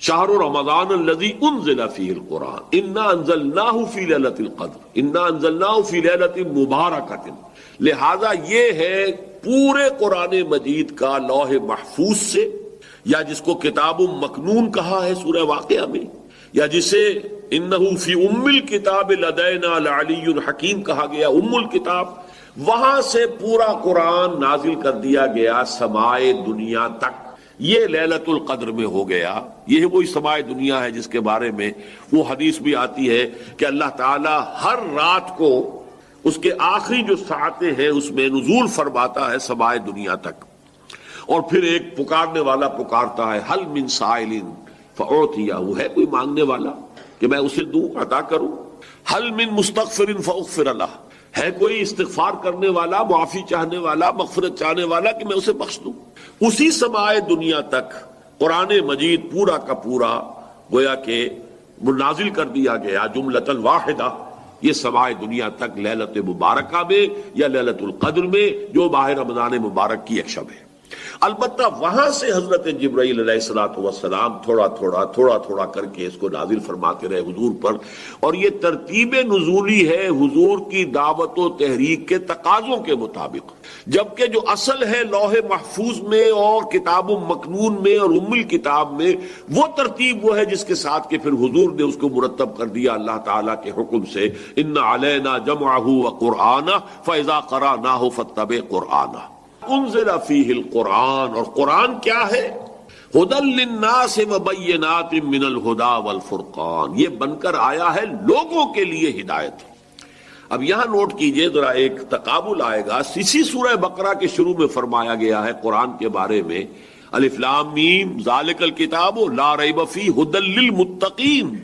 شہر رمضان الذی انزل فیہ القرآن انا انزلناہ فی لیلۃ القدر انا انزلناہ فی لیلۃ مبارکۃ. لہذا یہ ہے پورے قرآن مجید کا لوح محفوظ سے، یا جس کو کتاب مکنون کہا ہے سورہ واقعہ میں، یا جسے انہ فی ام الکتاب لدینا لعلی حکیم کہا گیا، ام الکتاب، وہاں سے پورا قرآن نازل کر دیا گیا سمائے دنیا تک. یہ لیلۃ القدر میں ہو گیا. یہ وہی سمائے دنیا ہے جس کے بارے میں وہ حدیث بھی آتی ہے کہ اللہ تعالی ہر رات کو اس کے آخری جو ساعتیں ہیں اس میں نزول فرماتا ہے سمائے دنیا تک. اور پھر ایک پکارنے والا پکارتا ہے حل من سائل فاعطیہ، وہ ہے کوئی مانگنے والا کہ میں اسے دوں، عطا کروں. حل من مستغفر فاغفر لہ، ہے کوئی استغفار کرنے والا، معافی چاہنے والا، مغفرت چاہنے والا کہ میں اسے بخش دوں. اسی سمائے دنیا تک قرآن مجید پورا کا پورا گویا کہ نازل کر دیا گیا جملۃ واحدہ. یہ سمائے دنیا تک لیلۃ مبارکہ میں یا لیلۃ القدر میں جو ماہ رمضان مبارک کی ایک شب ہے. البتہ وہاں سے حضرت جبرائیل علیہ الصلوۃ والسلام تھوڑا تھوڑا کر کے اس کو نازل فرماتے رہے حضور پر. اور یہ ترتیب نزولی ہے حضور کی دعوت و تحریک کے تقاضوں کے مطابق، جبکہ جو اصل ہے لوح محفوظ میں اور کتاب مکنون میں اور ام الکتاب میں، وہ ترتیب وہ ہے جس کے ساتھ کہ پھر حضور نے اس کو مرتب کر دیا اللہ تعالیٰ کے حکم سے، ان علینا جمعہ وقرآنہ فاذا قرأناہ فاتبع قرآنہ. انزل فیہ القرآن، اور قرآن کیا ہے؟ ھدی للناس وبینات من الھدی والفرقان، یہ بن کر آیا ہے لوگوں کے لیے ہدایت. اب یہاں نوٹ کیجئے ذرا ایک تقابل آئے گا. اسی سورہ بقرہ کے شروع میں فرمایا گیا ہے قرآن کے بارے میں الف لام میم ذالک الکتاب لا ریب فیہ ھدی للمتقین،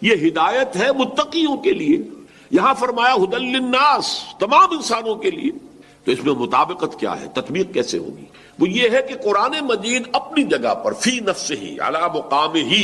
یہ ہدایت ہے متقیوں کے لیے. یہاں فرمایا ھدی للناس، تمام انسانوں کے لیے. تو اس میں مطابقت کیا ہے، تطبیق کیسے ہوگی؟ وہ یہ ہے کہ قرآن مجید اپنی جگہ پر فی نفسہ علی مقامہ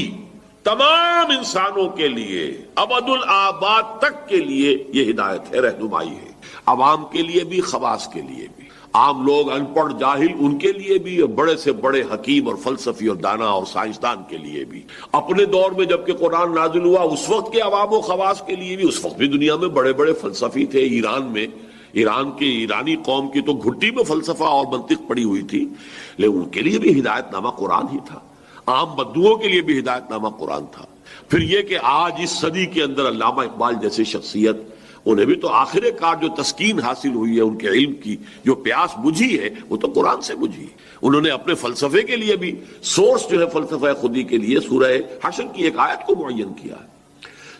تمام انسانوں کے لیے ابد الآباد تک کے لیے یہ ہدایت ہے، رہنمائی ہے. عوام کے لیے بھی، خواص کے لیے بھی، عام لوگ ان پڑھ جاہل ان کے لیے بھی، اور بڑے سے بڑے حکیم اور فلسفی اور دانا اور سائنسدان کے لیے بھی. اپنے دور میں جب کہ قرآن نازل ہوا اس وقت کے عوام و خواص کے لیے بھی. اس وقت بھی دنیا میں بڑے بڑے فلسفی تھے. ایران میں ایرانی قوم کی تو گھٹی میں فلسفہ اور منطق پڑی ہوئی تھی، لیکن ان کے لیے بھی ہدایت نامہ قرآن ہی تھا. عام بدوؤں کے لیے بھی ہدایت نامہ قرآن تھا. پھر یہ کہ آج اس صدی کے اندر علامہ اقبال جیسے شخصیت، انہیں بھی تو آخر کار جو تسکین حاصل ہوئی ہے ان کے علم کی، جو پیاس بجھی ہے وہ تو قرآن سے بجھی. انہوں نے اپنے فلسفے کے لیے بھی سورس جو ہے فلسفہ خودی کے لیے سورہ حشر کی ایک آیت کو معین کیا ہے.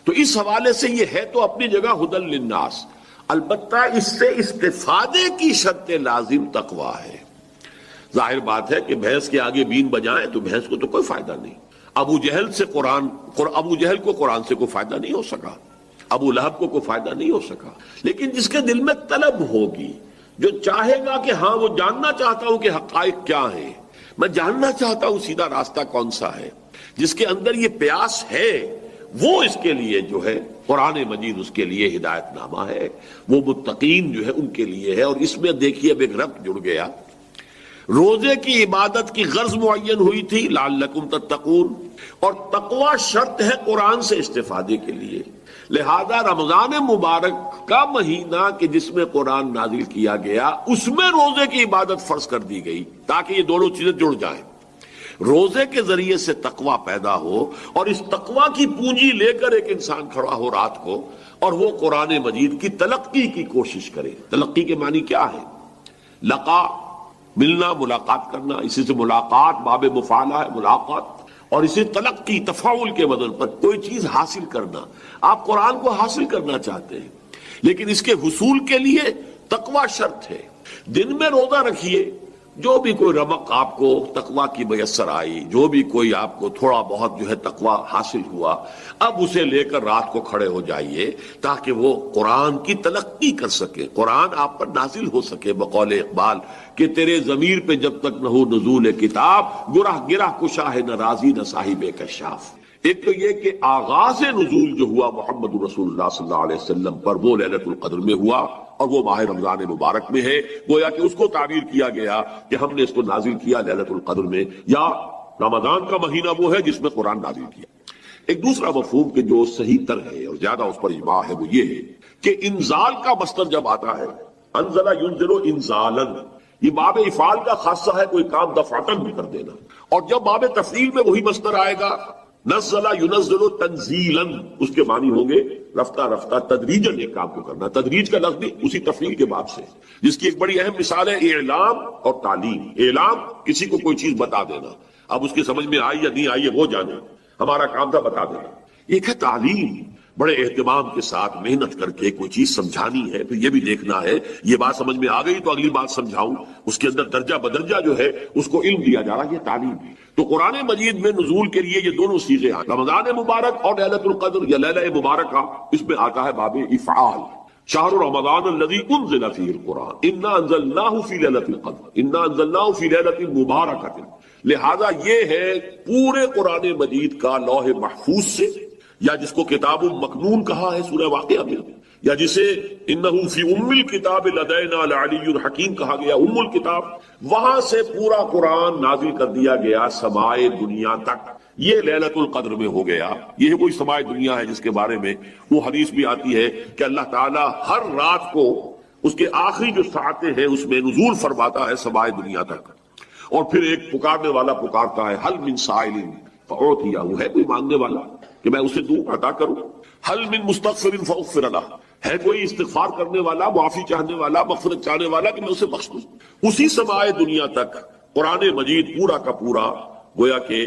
تو اس حوالے سے یہ ہے تو اپنی جگہ ھدی للناس. البتہ اس سے استفادے کی شرط لازم تقویٰ ہے. ظاہر بات ہے کہ بھینس کے آگے بین بجائیں تو بھینس کو تو کوئی فائدہ نہیں. ابو جہل کو قرآن سے کوئی فائدہ نہیں ہو سکا، ابو لہب کو کوئی فائدہ نہیں ہو سکا. لیکن جس کے دل میں طلب ہوگی، جو چاہے گا کہ ہاں وہ جاننا چاہتا ہوں کہ حقائق کیا ہیں، میں جاننا چاہتا ہوں سیدھا راستہ کون سا ہے، جس کے اندر یہ پیاس ہے، وہ اس کے لیے جو ہے قرآن مجید اس کے لیے ہدایت نامہ ہے. وہ متقین جو ہے ان کے لیے ہے. اور اس میں دیکھیے اب ایک ربط جڑ گیا. روزے کی عبادت کی غرض معین ہوئی تھی لعلکم تتقون، اور تقوی شرط ہے قرآن سے استفادے کے لیے. لہذا رمضان مبارک کا مہینہ کہ جس میں قرآن نازل کیا گیا، اس میں روزے کی عبادت فرض کر دی گئی تاکہ یہ دونوں چیزیں جڑ جائیں. روزے کے ذریعے سے تقوی پیدا ہو، اور اس تقوی کی پونجی لے کر ایک انسان کھڑا ہو رات کو اور وہ قرآن مجید کی تلقی کی کوشش کرے. تلقی کے معنی کیا ہے؟ لقا، ملنا، ملاقات کرنا. اسی سے ملاقات باب مفعلہ ہے، ملاقات. اور اسے تلقی تفاعل کے بدل پر کوئی چیز حاصل کرنا. آپ قرآن کو حاصل کرنا چاہتے ہیں، لیکن اس کے حصول کے لیے تقوی شرط ہے. دن میں روزہ رکھیے، جو بھی کوئی رمق آپ کو تقوی کی میسر آئی، جو بھی کوئی آپ کو تھوڑا بہت جو ہے تقوی حاصل ہوا، اب اسے لے کر رات کو کھڑے ہو جائیے تاکہ وہ قرآن کی تلقی کر سکے، قرآن آپ پر نازل ہو سکے. بقول اقبال کہ تیرے ضمیر پہ جب تک نہ ہو نزول کتاب، گرہ گرہ کشا ہے نہ راضی نہ صاحب کشاف. ایک تو یہ کہ آغاز نزول جو ہوا محمد رسول اللہ صلی اللہ علیہ وسلم پر وہ لیلۃ القدر میں ہوا، اور وہ ماہ رمضان مبارک میں ہے. گویا کہ اس کو تعبیر کیا گیا کہ ہم نے اس کو نازل کیا لیلۃ القدر میں، یا رمضان کا مہینہ وہ ہے جس میں قرآن نازل کیا. ایک دوسرا مفہوم کہ جو صحیح تر ہے اور زیادہ اس پر اجماع ہے وہ یہ ہے کہ انزال کا مصدر جب آتا ہے، انزل ینزل انزالا، یہ باب افعال کا خاصہ ہے، کوئی کام دفعتاً بھی کر دینا. اور جب باب تفعیل میں وہی مصدر آئے گا، نزل ینزل تنزیلا، اس کے معنی ہوں گے رفتہ رفتہ تدریجاً ایک کام کو کرنا. تدریج کا لفظ بھی اسی تفعیل کے باب سے، جس کی ایک بڑی اہم مثال ہے اعلام اور تعلیم. اعلام کسی کو کوئی چیز بتا دینا، اب اس کی سمجھ میں آئی یا نہیں آئی ہے وہ جانے، ہمارا کام تھا بتا دینا. ایک ہے تعلیم، بڑے اہتمام کے ساتھ محنت کر کے کوئی چیز سمجھانی ہے، پھر یہ بھی دیکھنا ہے یہ بات سمجھ میں آ گئی تو اگلی بات سمجھاؤں، اس کے اندر درجہ بدرجہ جو ہے اس کو علم دیا جا رہا ہے، یہ تعلیم. تو قرآن مجید میں نزول کے لیے یہ دونوں صیغے ہیں، رمضان مبارک اور لیلۃ القدر یا لیلہ مبارکہ، اس میں آتا ہے باب افعال. شہر رمضان الذی انزل فیہ القرآن انا انزلناہ فی لیلۃ القدر انا انزلناہ فی لیلۃ مبارکۃ. لہذا یہ ہے پورے قرآن مجید کا لوح محفوظ سے، یا جس کو کتاب مکنون کہا ہے سورہ واقعہ میں، یا جسے انہ فی ام الکتاب لدینا لعلی الحکیم کہا گیا، ام الکتاب، وہاں سے پورا قرآن نازل کر دیا گیا سمائے دنیا تک. یہ لیلۃ القدر میں ہو گیا. یہ کوئی سمائے دنیا ہے جس کے بارے میں وہ حدیث بھی آتی ہے کہ اللہ تعالیٰ ہر رات کو اس کے آخری جو ساعتیں ہیں اس میں نزول فرماتا ہے سمائے دنیا تک، اور پھر ایک پکارنے والا پکارتا ہے، حل من سائل فاعطیہ، ہے کوئی مانگنے والا کہ میں اسے دوں عطا کروں، حل من مستغفر فاغفر لہ، ہے کوئی استغفار کرنے والا، معافی چاہنے والا، مغفرت چاہنے والا کہ میں اسے بخش دوں. اسی سمائے دنیا تک قرآن مجید پورا کا پورا گویا کہ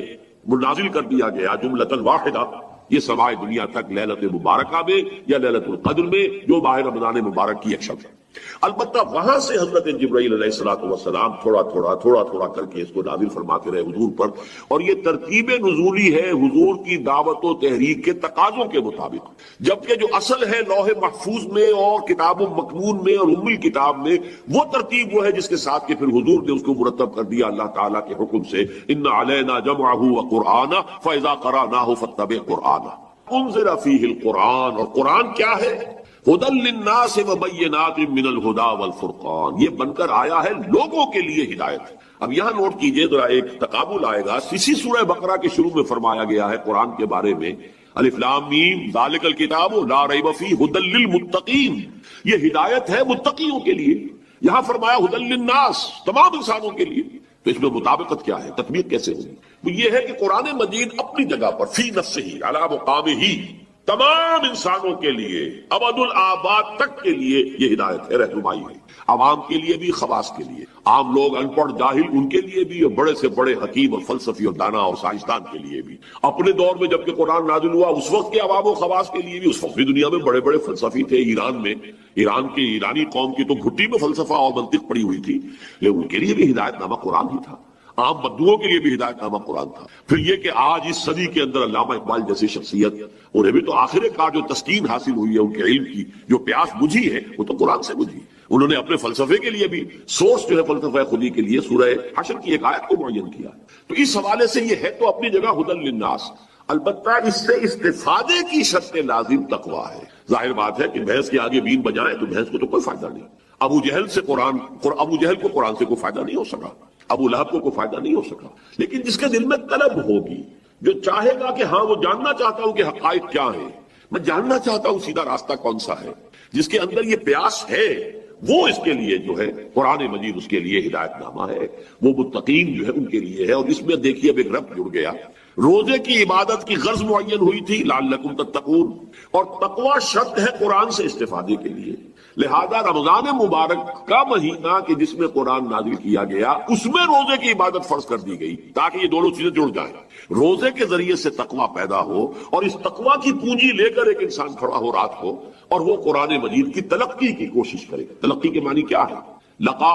نازل کر دیا گیا جملۃ واحدہ. یہ سمائے دنیا تک لیلۃ مبارکہ میں یا لیلۃ القدر میں جو ماہ رمضان مبارک کی ایک شب ہے. البتہ وہاں سے حضرت جبرائیل علیہ الصلوۃ والسلام تھوڑا تھوڑا کر کے اس کو نازل فرماتے رہے حضور پر، اور یہ ترتیب نزولی ہے حضور کی دعوت و تحریک کے تقاضوں کے مطابق. جبکہ جو اصل ہے لوح محفوظ میں اور کتاب مکنون میں اور ام الکتاب میں، وہ ترتیب وہ ہے جس کے ساتھ کہ پھر حضور نے اس کو مرتب کر دیا اللہ تعالیٰ کے حکم سے، ان علینا جمعہ وقرآنہ فاذا قرأناہ فاتبع قرآنہ. انزل فیہ القرآن، اور قرآن کیا ہے؟ ہدی للناس وبینات من الہدی والفرقان، یہ بن کر آیا ہے لوگوں کے لیے ہدایت. اب یہاں نوٹ کیجئے ذرا، ایک تقابل آئے گا. اسی سورہ بقرہ کے شروع میں فرمایا گیا ہے قرآن کے بارے میں، الف لام میم ذالک الکتاب لا ریب فیہ ہدی للمتقین، یہ ہدایت ہے متقیوں کے لیے. یہاں فرمایا ہدی للناس، تمام انسانوں کے لیے. تو اس میں مطابقت کیا ہے، تطبیق کیسے ہوگی؟ وہ یہ ہے کہ قرآن مجید اپنی جگہ پر فی نفسہ علی مقامہ تمام انسانوں کے لیے ابد الآباد تک کے لیے یہ ہدایت ہے، رہنمائی ہے. عوام کے لیے بھی، خواص کے لیے، عام لوگ ان پڑھ جاہل ان کے لیے بھی، اور بڑے سے بڑے حکیم اور فلسفی اور دانا اور سائنسدان کے لیے بھی. اپنے دور میں جب کہ قرآن نازل ہوا اس وقت کے عوام و خواص کے لیے بھی. اس وقت بھی دنیا میں بڑے بڑے فلسفی تھے. ایران میں، ایران کی ایرانی قوم کی تو گھٹی میں فلسفہ اور منطق پڑی ہوئی تھی، لیکن ان کے لیے بھی ہدایت نامہ قرآن ہی تھا. عام بدوؤں کے لیے بھی ہدایت نامہ قرآن تھا. پھر یہ کہ آج اس صدی کے اندر علامہ اقبال جیسی شخصیت، انہیں بھی تو آخر کار جو تسکین حاصل ہوئی ہے ان کے علم کی، جو پیاس بجھی ہے وہ تو قرآن سے بجھی. انہوں نے اپنے فلسفے کے لیے بھی سورس جو ہے فلسفہ خودی کے لیے سورہ حشر کی ایک آیت کو معین کیا. تو اس حوالے سے یہ ہے تو اپنی جگہ ہدی للناس. البتہ اس سے استفادے کی شرط لازم تقویٰ ہے. ظاہر بات ہے کہ بھینس کے آگے بین بجائیں تو بھینس کو تو کوئی فائدہ نہیں. ابو جہل کو قرآن سے کوئی فائدہ نہیں ہو سکا، ابو لہب کو کوئی فائدہ نہیں ہو سکا. لیکن جس کے دل میں طلب ہوگی، جو چاہے گا کہ ہاں وہ جاننا چاہتا ہوں کہ حقائق کیا ہیں، میں جاننا چاہتا ہوں سیدھا راستہ کون سا ہے، جس کے اندر یہ پیاس ہے، وہ اس کے لیے جو ہے قرآن مجید اس کے لیے ہدایت نامہ ہے. وہ متقین جو ہے ان کے لیے ہے. اور اس میں دیکھیے اب ایک ربط جڑ گیا. روزے کی عبادت کی غرض معین ہوئی تھی لعلکم تتقون، اور تقوی شرط ہے قرآن سے استفادے کے لیے. لہذا رمضان مبارک کا مہینہ کہ جس میں قرآن نازل کیا گیا اس میں روزے کی عبادت فرض کر دی گئی تاکہ یہ دونوں چیزیں جڑ جائیں، روزے کے ذریعے سے تقوی پیدا ہو اور اس تقوی کی پونجی لے کر ایک انسان کھڑا ہو رات کو اور وہ قرآن مجید کی تلقی کی کوشش کرے۔ تلقی کے معنی کیا ہے؟ لقا،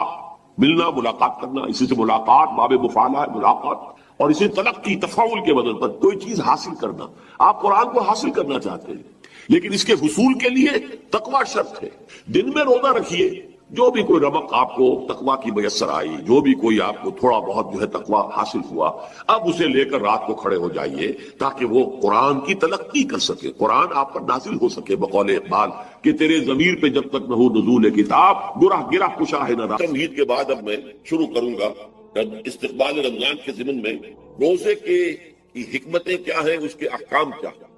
ملنا، ملاقات کرنا، اسی سے ملاقات باب مفعلہ ہے، ملاقات، اور اسی تلقی تفاعل کے بدل پر کوئی چیز حاصل کرنا۔ آپ قرآن کو حاصل کرنا چاہتے ہیں لیکن اس کے حصول کے لیے تقوی شرط ہے۔ دن میں روزہ رکھیے، جو بھی کوئی رمق آپ کو تقوی کی میسر آئی، جو بھی کوئی آپ کو تھوڑا بہت جو ہے تقوی حاصل ہوا، اب اسے لے کر رات کو کھڑے ہو جائیے تاکہ وہ قرآن کی تلقی کر سکے، قرآن آپ پر نازل ہو سکے۔ بقول اقبال کہ تیرے ضمیر پہ جب تک نہ ہو نزول کتاب، گرہ کشا ہے نہ راہ۔ تمہید کے بعد اب میں شروع کروں گا استقبال رمضان کے ضمن میں روزے کی حکمتیں کیا ہیں، اس کے احکام کیا ہیں۔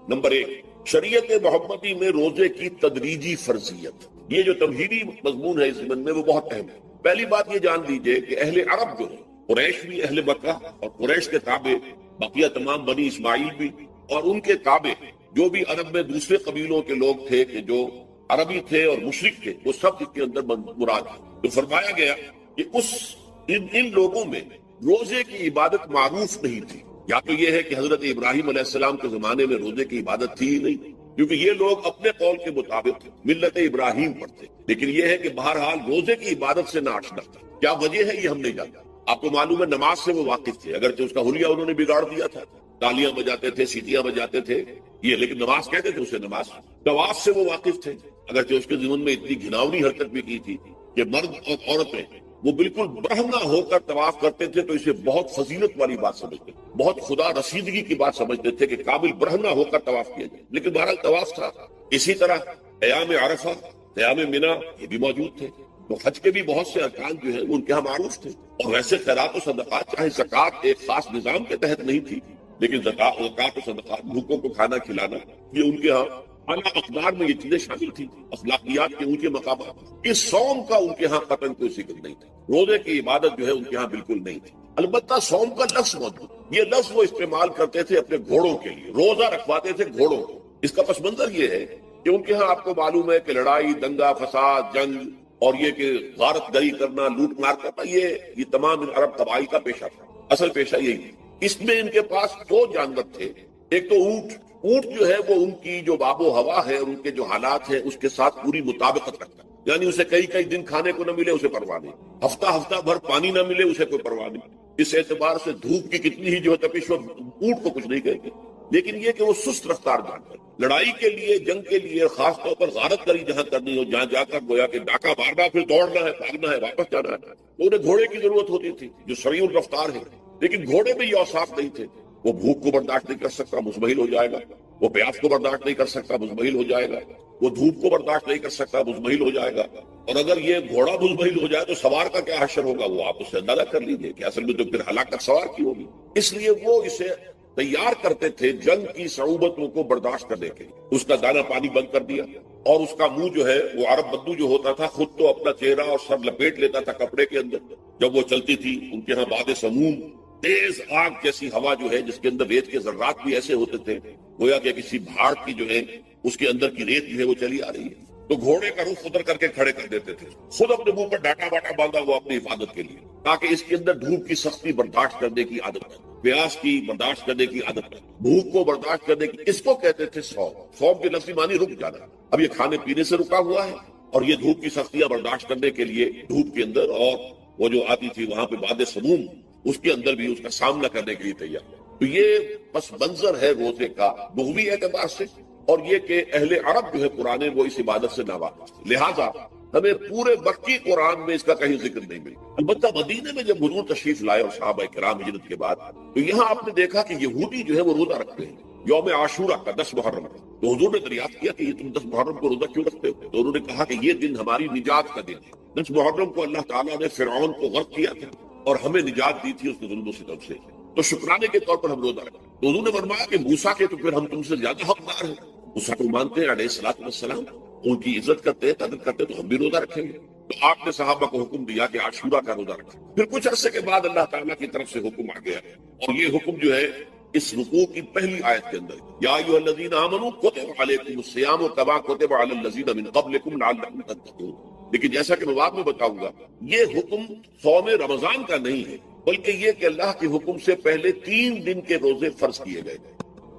نمبر 1، شریعت محمدی میں روزے کی تدریجی فرضیت۔ یہ جو تمہیدی مضمون ہے اس ضمن میں وہ بہت اہم ہے۔ پہلی بات یہ جان لیجئے کہ اہل عرب جو ہے، قریش بھی اہل مکہ اور قریش کے تابع بقیہ تمام بنی اسماعیل بھی، اور ان کے تابع جو بھی عرب میں دوسرے قبیلوں کے لوگ تھے کہ جو عربی تھے اور مشرک تھے، وہ سب اس کے اندر مراد ہے۔ تو فرمایا گیا کہ ان لوگوں میں روزے کی عبادت معروف نہیں تھی۔ یا تو یہ ہے کہ حضرت ابراہیم علیہ السلام کے زمانے میں روزے کی عبادت تھی ہی نہیں، کیونکہ یہ لوگ اپنے قول کے مطابق ملت ابراہیم پر تھے، لیکن یہ ہے کہ بہرحال روزے کی عبادت سے نہ آشنا تھا۔ کیا وجہ ہے یہ ہم نہیں جانتے۔ آپ کو معلوم ہے نماز سے وہ واقف تھے، اگرچہ اس کا حلیہ انہوں نے بگاڑ دیا تھا، تالیاں بجاتے تھے، سیٹیاں بجاتے تھے یہ، لیکن نماز کہتے تھے اسے نماز۔ طواف سے وہ واقف تھے، اگرچہ اس کے ضمن میں اتنی گھناؤنی حرکت بھی کی تھی کہ مرد اور عورتیں وہ بالکل برہنہ ہو کر طواف کرتے تھے تو اسے بہت فضیلت والی بات سمجھتے، بہت خدا رسیدگی کی بات سمجھتے تھے کہ قابل برہنہ ہو کر طواف کیا جائے، لیکن بہرحال طواف تھا۔ اسی طرح قیام عرفہ، قیام منا یہ بھی موجود تھے۔ تو حج کے بھی بہت سے ارکان جو ہیں وہ ان کے ہاں معروف تھے، اور ویسے خیرات و صدقات چاہے زکوٰۃ ایک خاص نظام کے تحت نہیں تھی، لیکن زکوٰۃ و صدقات، بھوکوں کو کھانا کھلانا، یہ ان کے ہاں اعلیٰ اقدار میں یہ چیزیں شامل تھی، اخلاقیات کے اونچے مقامات۔ اس صوم کا ان کے ہاں قطعاً کوئی ذکر نہیں تھا، روزے کی عبادت جو ہے ان کے ہاں بالکل نہیں تھی۔ البتہ صوم کا لفظ موجود، یہ لفظ وہ استعمال کرتے تھے اپنے گھوڑوں کے لیے، روزہ رکھواتے تھے گھوڑوں کو۔ اس کا پس منظر یہ ہے کہ ان کے ہاں آپ کو معلوم ہے کہ لڑائی، دنگا فساد، جنگ اور یہ کہ غارت گری کرنا، لوٹ مار کرنا، یہ تمام عرب قبائل کا پیشہ تھا، اصل پیشہ یہی تھا۔ اس میں ان کے پاس دو جانور تھے، ایک تو اونٹ جو ہے وہ ان کی جو آب و ہوا ہے اور ان کے جو حالات ہیں اس کے ساتھ پوری مطابقت رکھتا ہے، یعنی اسے کئی دن کھانے کو نہ ملے اسے پرواہ نہیں، ہفتہ بھر پانی نہ ملے اسے کوئی پرواہ نہیں۔ اس اعتبار سے دھوپ کی کتنی ہی جو ہے تپش ہو، اونٹ کو کچھ نہیں کہیں گے، لیکن یہ کہ وہ سست رفتار جانور، لڑائی کے لیے، جنگ کے لیے، خاص طور پر غارت گری جہاں کرنی ہو، جہاں جا کر گویا کہ ڈاکہ مارنا، پھر دوڑنا ہے، بھاگنا ہے، واپس جانا ہے، تو انہیں گھوڑے کی ضرورت ہوتی تھی جو سریع الرفتار ہے، لیکن گھوڑے میں یہ اوصاف نہیں تھے۔ وہ بھوک کو برداشت نہیں کر سکتا، مزمحل ہو جائے گا، وہ پیاس کو برداشت نہیں کر سکتا، مزمحل ہو جائے گا، وہ دھوپ کو برداشت نہیں کر سکتا، مزمحل ہو جائے گا، اور اگر یہ گھوڑا مزمحل ہو جائے تو سوار کا کیا حشر ہوگا، وہ آپ اس سے اندازہ کر لیجئے کہ اصل میں تو پھر ہلاکت سوار کی ہوگی۔ اس لیے وہ اسے تیار کرتے تھے جنگ کی صعوبتوں کو برداشت کرنے کے لیے۔ اس کا دانا پانی بند کر دیا، اور اس کا منہ جو ہے وہ عرب بدو جو ہوتا تھا خود تو اپنا چہرہ اور سر لپیٹ لیتا تھا کپڑے کے اندر، جب وہ چلتی تھی ان کے ہاں باد سموم، تیز آگ جیسی ہوا جو ہے جس کے اندر ریت کے ذرات بھی ایسے ہوتے تھے گویا کہ کسی بھاڑ کی جو ہے اس کے اندر کی ریت جو ہے وہ چلی آ رہی ہے، تو گھوڑے کا رخ ادھر کر کے کھڑے کر دیتے تھے، خود اپنے منہ پر ڈاٹا باٹا باندھا ہوا اپنی حفاظت کے لیے، تاکہ اس کے اندر دھوپ کی سختی برداشت کرنے کی عادت ہے، پیاس کی برداشت کرنے کی عادت ہے، بھوک کو برداشت کرنے کی، اس کو کہتے تھے صوم۔ صوم کے لفظی معنی رک جانا۔ اب یہ کھانے پینے سے رکا ہوا ہے اور یہ دھوپ کی سختیاں برداشت کرنے کے لیے دھوپ کے اندر، اور وہ جو آتی تھی وہاں پہ باد سموم، اس کے اندر بھی اس کا سامنا کرنے کے لیے تیار۔ تو یہ پس منظر ہے روزے کا لغوی اعتبار سے، اور یہ کہ اہل عرب جو ہے پرانے وہ اس عبادت سے ناواقف، لہذا ہمیں پورے مکی قرآن میں اس کا کہیں ذکر نہیں ملا۔ البتہ مدینے میں جب حضور تشریف لائے اور صحابہ کرام ہجرت کے بعد، تو یہاں آپ نے دیکھا کہ یہودی جو ہے وہ روزہ رکھتے ہیں یوم عاشورہ کا 10 محرم کا۔ تو حضور نے دریافت کیا کہ یہ تم 10 محرم کو روزہ کیوں رکھتے ہو؟ تو انہوں نے کہا کہ یہ دن ہماری نجات کا دن ہے۔ 10 محرم کو اللہ تعالیٰ نے فرعون کو غرق کیا تھا اور ہمیں نجات دی تھی اس کے ظلم و ستم سے، تو شکرانے کے طور پر ہم روزہ رکھتے ہیں۔ تو حضور نے فرمایا کہ موسیٰ کے تو پھر ہم تم سے زیادہ حقدار ہیں، موسیٰ کو مانتے ہیں علیہ الصلوۃ والسلام، ان کی عزت کرتے ہیں، قدر کرتے ہیں، تو ہم بھی روزہ رکھیں گے۔ تو آپ نے صحابہ کو حکم دیا کہ عاشورہ کا روزہ رکھیں۔ پھر کچھ عرصے کے بعد اللہ تعالیٰ کی طرف سے حکم آ گیا، اور یہ حکم جو ہے اس رکوع کی پہلی آیت کے اندر، یا ایھا الذین آمنوا کتب علیکم الصیام کما کتب علی الذین من قبلکم لعلکم تتقون۔ لیکن جیسا کہ میں بعد میں بتاؤں گا، یہ حکم صوم رمضان کا نہیں ہے، بلکہ یہ کہ اللہ کے حکم سے پہلے 3 دن کے روزے فرض کیے گئے،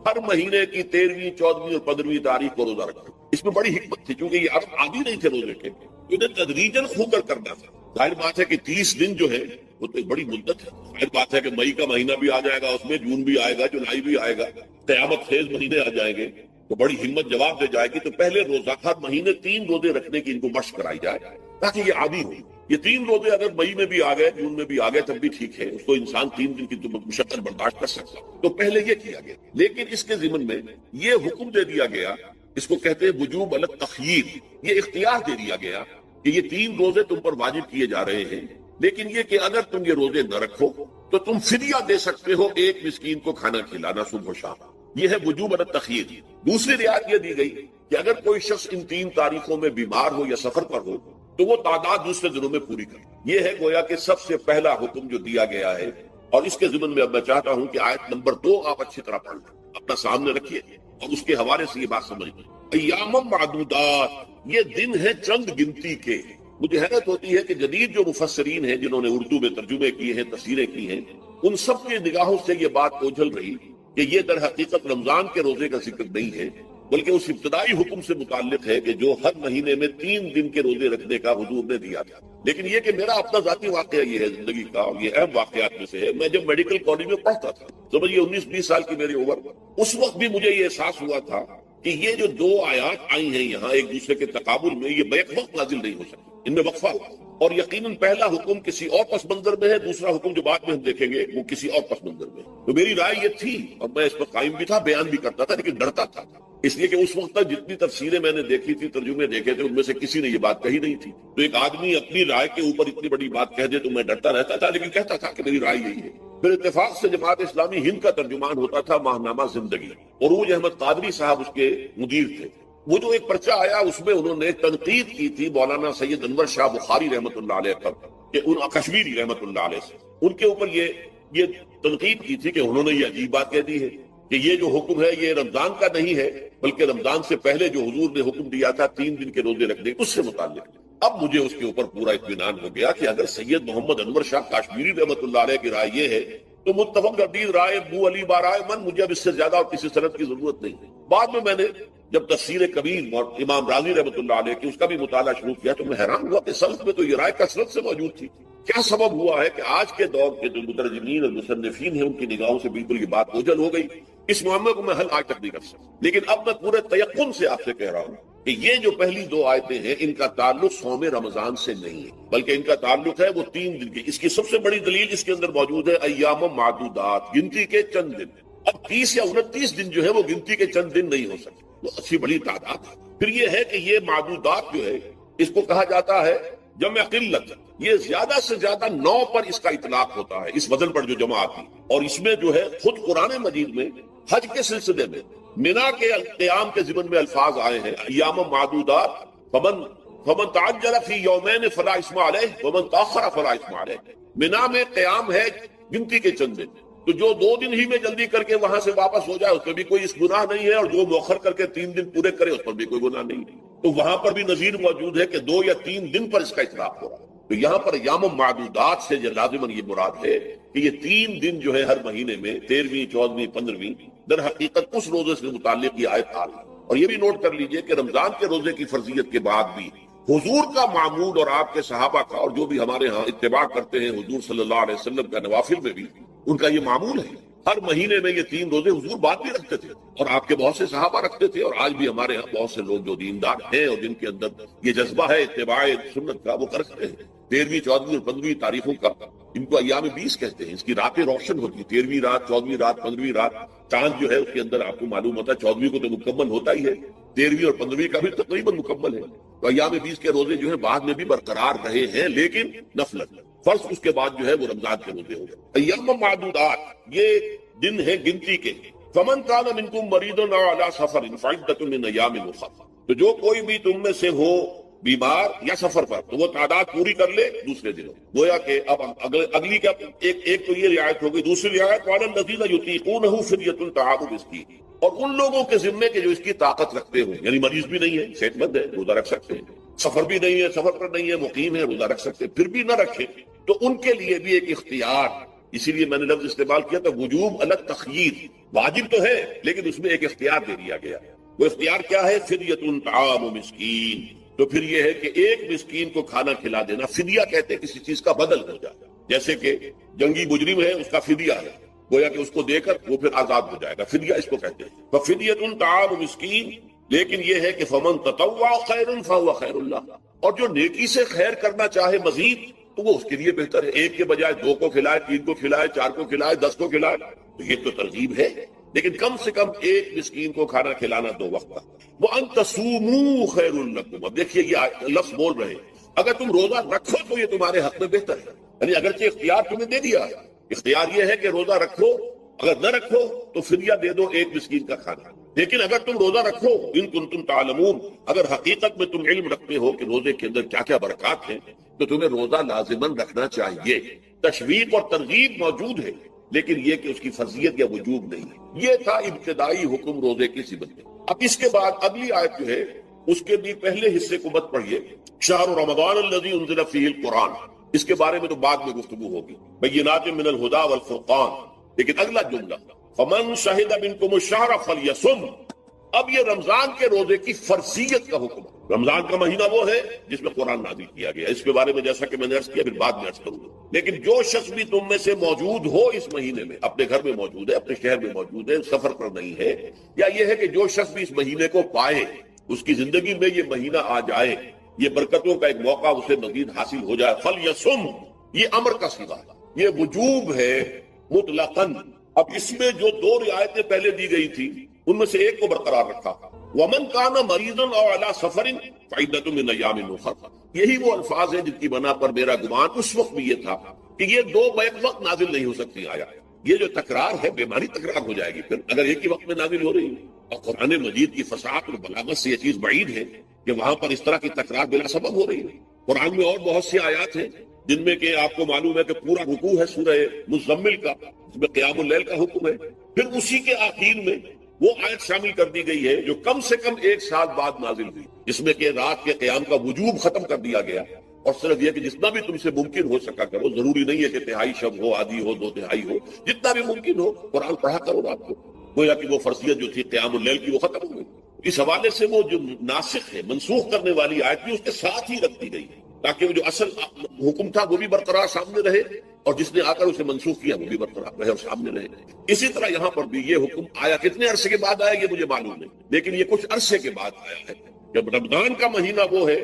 ہر مہینے کی 13ویں، 14ویں اور 15ویں تاریخ کو روزہ رکھنا۔ اس میں بڑی حکمت تھی، کیونکہ یہ عرب عادی نہیں تھے روزے کے، انہیں تدریجاً کھو کر کرنا تھا۔ ظاہر بات ہے کہ 30 دن جو ہے وہ تو ایک بڑی مدت ہے۔ ظاہر بات ہے کہ مئی کا مہینہ بھی آ جائے گا، اس میں جون بھی آئے گا، جولائی بھی آئے گا، قیامت خیز مہینے آ جائیں گے تو بڑی ہمت جواب دے جائے گی۔ تو پہلے روزہ ہر مہینے 3 روزے رکھنے کی ان کو مشق کرائی جائے تاکہ یہ عادی ہو۔ یہ 3 روزے اگر مئی میں بھی آ گئے، جون میں بھی آ گئے، تب بھی ٹھیک ہے، اس کو انسان 3 دن کی تو مشقت برداشت کر سکتا۔ تو پہلے یہ کیا گیا، لیکن اس کے ضمن میں یہ حکم دے دیا گیا، اس کو کہتے ہیں وجوب علی التخییر، یہ اختیار دے دیا گیا کہ یہ 3 روزے تم پر واجب کیے جا رہے ہیں، لیکن یہ کہ اگر تم یہ روزے نہ رکھو تو تم فدیہ دے سکتے ہو، ایک مسکین کو کھانا کھلانا صبح و شام۔ یہ ہے وجوب علی التخییر۔ دوسری رعایت یہ دی گئی کہ اگر کوئی شخص ان 3 تاریخوں میں بیمار ہو یا سفر پر ہو تو وہ تعداد دوسرے دنوں میں پوری کرے۔ یہ ہے گویا کہ سب سے پہلا حکم جو دیا گیا ہے، اور اس کے ضمن میں اب میں چاہتا ہوں کہ آیت نمبر 2 آپ اچھی طرح پڑھ لیں، اپنا سامنے رکھیے اور اس کے حوالے سے یہ بات سمجھیں۔ ایام معدودات، یہ دن ہے چند گنتی کے۔ مجھے حیرت ہوتی ہے کہ جدید جو مفسرین ہیں جنہوں نے اردو میں ترجمے کیے ہیں، تفسیریں کی ہیں، ان سب کی نگاہوں سے یہ بات اوجھل رہی کہ یہ در حقیقت رمضان کے روزے کا ذکر نہیں ہے، بلکہ اس ابتدائی حکم سے متعلق ہے کہ جو ہر مہینے میں 3 دن کے روزے رکھنے کا حضور نے دیا تھا۔ لیکن یہ کہ میرا اپنا ذاتی واقعہ یہ ہے زندگی کا، اور یہ اہم واقعات میں سے ہے۔ میں جب میڈیکل کالج میں پڑھتا تھا، سمجھیے 19-20 سال کی میری عمر، اس وقت بھی مجھے یہ احساس ہوا تھا کہ یہ جو 2 آیات آئی ہیں یہاں ایک دوسرے کے تقابل میں، یہ بیک وقت نازل نہیں ہو سکتی، ان میں وقفہ ہوا۔ اور یقیناً پہلا حکم کسی اور پس منظر میں ہے، دوسرا حکم جو بعد میں ہم دیکھیں گے وہ کسی اور پس منظر میں۔ تو میری رائے یہ تھی، اور میں اس پر قائم بھی تھا، بیان بھی کرتا تھا، لیکن ڈرتا تھا، اس لیے کہ اس وقت تک جتنی تفسیریں میں نے دیکھی تھی، ترجمے دیکھے تھے، ان میں سے کسی نے یہ بات کہی نہیں تھی۔ تو ایک آدمی اپنی رائے کے اوپر اتنی بڑی بات کہہ دے تو میں ڈرتا رہتا تھا، لیکن کہتا تھا کہ میری رائے یہی ہے۔ پھر اتفاق سے جماعت اسلامی ہند کا ترجمان ہوتا تھا ماہنامہ زندگی، عروج احمد قادری صاحب اس کے مدیر تھے۔ وہ جو ایک پرچہ آیا اس میں انہوں نے تنقید کی تھی مولانا سید انور شاہ بخاری رحمۃ اللہ علیہ پر، کہ ان کشمیری رحمۃ اللہ علیہ سے ان کے اوپر یہ تنقید کی تھی کہ انہوں نے یہ عجیب بات کہہ دی ہے کہ یہ جو حکم ہے یہ رمضان کا نہیں ہے، بلکہ رمضان سے پہلے جو حضور نے حکم دیا تھا 3 دن کے روزے رکھنے، اس سے متعلق۔ اب مجھے اس کے اوپر پورا اطمینان ہو گیا کہ اگر سید محمد انور شاہ کشمیری رحمۃ اللہ علیہ کی رائے یہ ہے تو متفق گردید رائے ابو علی بارائے من، مجھے اب اس سے زیادہ اور کسی سند کی ضرورت نہیں۔ بعد میں نے جب تفسیر کبیر اور امام راضی رحمۃ اللہ علیہ کی اس کا بھی مطالعہ شروع کیا تو میں حیران ہوا کہ سلف میں تو یہ رائے کثرت سے موجود تھی۔ کیا سبب ہوا ہے کہ آج کے دور کے جو مترجمین اور مصنفین ہیں ان کی نگاہوں سے بالکل یہ بات اوجھل ہو گئی؟ اس معاملے کو میں حل آج تک نہیں کر سکتا، لیکن اب میں پورے تیقن سے آپ سے کہہ رہا ہوں کہ یہ جو پہلی 2 آیتیں ہیں ان کا تعلق صوم رمضان سے نہیں ہے، بلکہ ان کا تعلق ہے وہ 3 دن کی۔ اس کی سب سے بڑی دلیل اس کے اندر موجود ہے ایام معدودات، گنتی کے چند دن۔ اب 30 یا 29 دن جو ہے وہ گنتی کے چند دن نہیں ہو سکتے، وہ اچھی بڑی تعداد ہے۔ پھر یہ ہے کہ یہ معدودات جو ہے اس کو کہا جاتا ہے جمع قلت، یہ زیادہ سے زیادہ 9 پر اس کا اطلاق ہوتا ہے، اس وزن پر جو جمع آتی، اور اس میں جو ہے خود قرآن مجید میں حج کے سلسلے میں منا کے قیام کے ضمن میں الفاظ آئے ہیں، ایام معدودات فمن تعجل فی یومین فلا اثم علیہ ومن تاخر فلا اثم علیہ۔ منا میں قیام ہے گنتی کے چند دن، تو جو 2 دن ہی میں جلدی کر کے وہاں سے واپس ہو جائے اس میں بھی کوئی اس گناہ نہیں ہے، اور جو مؤخر کر کے 3 دن پورے کرے اس پر بھی کوئی گناہ نہیں۔ تو وہاں پر بھی نظیر موجود ہے کہ 2 یا 3 دن پر اس کا اطلاق ہو رہا ہے۔ تو یہاں پر ایام معدودات سے لازماً یہ مراد ہے کہ یہ 3 دن جو ہے ہر مہینے میں 13ویں، 14ویں، 15ویں، در حقیقت اس روزے سے متعلق یہ آیت آ رہی ہے۔ اور یہ بھی نوٹ کر لیجئے کہ رمضان کے روزے کی فرضیت کے بعد بھی حضور کا معمول اور آپ کے صحابہ کا، اور جو بھی ہمارے ہاں اتباع کرتے ہیں حضور صلی اللہ علیہ وسلم کا نوافل میں بھی ان کا یہ معمول ہے، ہر مہینے میں یہ 3 روزے حضور بعد بھی رکھتے تھے، اور آپ کے بہت سے صحابہ رکھتے تھے، اور آج بھی ہمارے ہاں بہت سے لوگ جو دیندار ہیں اور جن کے اندر یہ جذبہ ہے اتباع سنت کا، وہ کرتے ہیں۔ 13ویں، 14ویں اور 15ویں تاریخوں کا ان کو ایام 20 کہتے ہیں۔ اس کی راتیں روشن ہوتی، 13ویں رات، 14ویں رات، 15ویں رات، چاند جو ہے اس کے اندر آپ کو معلوم ہوتا ہے 14ویں کو تو مکمل ہوتا ہی ہے، 13ویں اور 15ویں کا بھی تقریباً مکمل ہے۔ تو ایام 20 کے روزے جو ہے بعد میں بھی برقرار رہے ہیں، لیکن نفلت، فرض اس کے بعد جو ہے وہ رمضان کے روزے ہو گئے۔ ایام معدودات یہ دن ہے گنتی کے۔ فمن کان منکم مریض او علی سفر فعدۃ من ایام اخر، تو جو کوئی بھی تم میں سے ہو بیمار یا سفر پر، تو وہ تعداد پوری کر لے دوسرے دنوں. گویا کہ اب اگلی کیا ایک تو یہ رعایت ہو گئی. دوسری رعایت وعلی الذین یطیقونہ فدیۃ طعام مسکین، اور ان لوگوں کے ذمے کے جو اس کی طاقت رکھتے ہوں، یعنی مریض بھی نہیں ہے، صحت مند ہے، روزہ رکھ سکتے ہیں، سفر بھی نہیں ہے، سفر پر نہیں ہے، مقیم ہے، روزہ رکھ سکتے ہیں، پھر بھی نہ رکھے تو ان کے لیے بھی ایک اختیار. اسی لیے میں نے لفظ استعمال کیا تھا وجوب الگ تخییر. واجب تو ہے لیکن اس میں ایک اختیار دے دیا گیا. وہ اختیار کیا ہے؟ فدیۃ طعام مسکین. تو پھر یہ ہے کہ ایک مسکین کو کھانا کھلا دینا. فدیہ کہتے ہیں کسی چیز کا بدل ہو جائے، جیسے کہ جنگی مجرم ہے، اس کا فدیہ ہے، گویا کہ اس کو دے کر وہ پھر آزاد ہو جائے گا. فدیہ اس کو کہتے ہیں. ففدیۃ طعام مسکین. لیکن یہ ہے کہ فمن تطوع خیر فہو خیر اللہ، اور جو نیکی سے خیر کرنا چاہے مزید تو وہ اس کے لیے بہتر ہے. ایک کے بجائے 2 کو کھلائے، 3 کو کھلائے، 4 کو کھلائے، 10 کو کھلائے، تو یہ تو ترغیب ہے. لیکن کم سے کم ایک مسکین کو کھانا کھلانا 2 وقت کا. وَأَن تَصُومُوا خَيْرٌ لَكُمْ. اب دیکھیے یہ لفظ بول رہے ہیں اگر تم روزہ رکھو تو یہ تمہارے حق میں بہتر ہے. یعنی اگرچہ اختیار تمہیں دے دیا، اختیار یہ ہے کہ روزہ رکھو، اگر نہ رکھو تو فدیہ دے دو ایک مسکین کا کھانا. لیکن اگر تم روزہ رکھو، ان کنتم تعلمون، اگر حقیقت میں تم علم رکھتے ہو کہ روزے کے اندر کیا کیا برکات ہیں، تو تمہیں روزہ لازماً رکھنا چاہیے. تشویق اور ترغیب موجود ہے لیکن یہ کہ اس کی فرضیت یا وجوب نہیں ہے. یہ تھا ابتدائی حکم روزے کی صفت میں. اب اس کے بعد اگلی آیت جو ہے اس کے بھی پہلے حصے کو مت پڑھیے. شہر رمضان الذی انزل فیہ القرآن، اس کے بارے میں تو بعد میں گفتگو ہوگی. بینات من الہدی والفرقان. لیکن اگلا جملہ فمن شہد منکم الشہر فلیصم. اب یہ رمضان کے روزے کی فرضیت کا حکم ہے. رمضان کا مہینہ وہ ہے جس میں قرآن نازل کیا گیا. اس کے بارے میں جیسا کہ میں نے عرض کیا پھر بعد میں عرض کروں گا. لیکن جو شخص بھی تم میں سے موجود ہو اس مہینے میں، اپنے گھر میں موجود ہے، اپنے شہر میں موجود ہے، سفر پر نہیں ہے، یا یہ ہے کہ جو شخص بھی اس مہینے کو پائے، اس کی زندگی میں یہ مہینہ آ جائے، یہ برکتوں کا ایک موقع اسے مزید حاصل ہو جائے. فلیصم، یہ امر کا صیغہ ہے، یہ وجوب ہے مطلقاً. اب اس میں جو 2 رعایتیں پہلے دی گئی تھی ان میں سے ایک کو برقرار رکھا. ومن کان مریضا او علی سفر فعدۃ من ایام اخر. یہی وہ الفاظ ہیں جن کی بنا پر میرا گمان اس وقت بھی یہ تھا کہ یہ 2 بیک وقت نازل نہیں ہو سکتی. آیا یہ جو تکرار ہے بیماری تکرار ہو جائے گی پھر اگر ایک ہی وقت میں نازل ہو رہی ہے. اور قرآن مجید کی فصاحت اور بلاغت سے یہ چیز بعید ہے کہ وہاں پر اس طرح کی تکرار بلا سبب ہو رہی ہے. قرآن میں اور بہت سی آیات ہیں جن میں کہ آپ کو معلوم ہے کہ پورا رکوع ہے سورہ مزمل کا، جس میں قیام اللیل کا حکم ہے. پھر اسی کے آخر میں وہ آیت شامل کر دی گئی ہے جو کم سے کم 1 سال بعد نازل ہوئی، جس میں کہ رات کے قیام کا وجوب ختم کر دیا گیا. اور صرف یہ کہ جتنا بھی تم سے ممکن ہو سکا کرو، ضروری نہیں ہے کہ 1/3 شب ہو، آدھی ہو، 2/3 ہو، جتنا بھی ممکن ہو قرآن پڑھا کرو رات کو. گویا کہ وہ فرضیت جو تھی قیام اللیل کی وہ ختم ہو گئی. اس حوالے سے وہ جو ناسخ ہے، منسوخ کرنے والی آیت بھی اس کے ساتھ ہی رکھ دی گئی تاکہ وہ جو اصل حکم تھا وہ بھی برقرار سامنے رہے اور جس نے آ کر اسے منسوخ کیا وہ بھی برقرار رہے اور سامنے رہے. اسی طرح یہاں پر بھی یہ حکم آیا. کتنے عرصے کے بعد آیا یہ مجھے معلوم نہیں، لیکن یہ کچھ عرصے کے بعد آیا ہے. جب رمضان کا مہینہ وہ ہے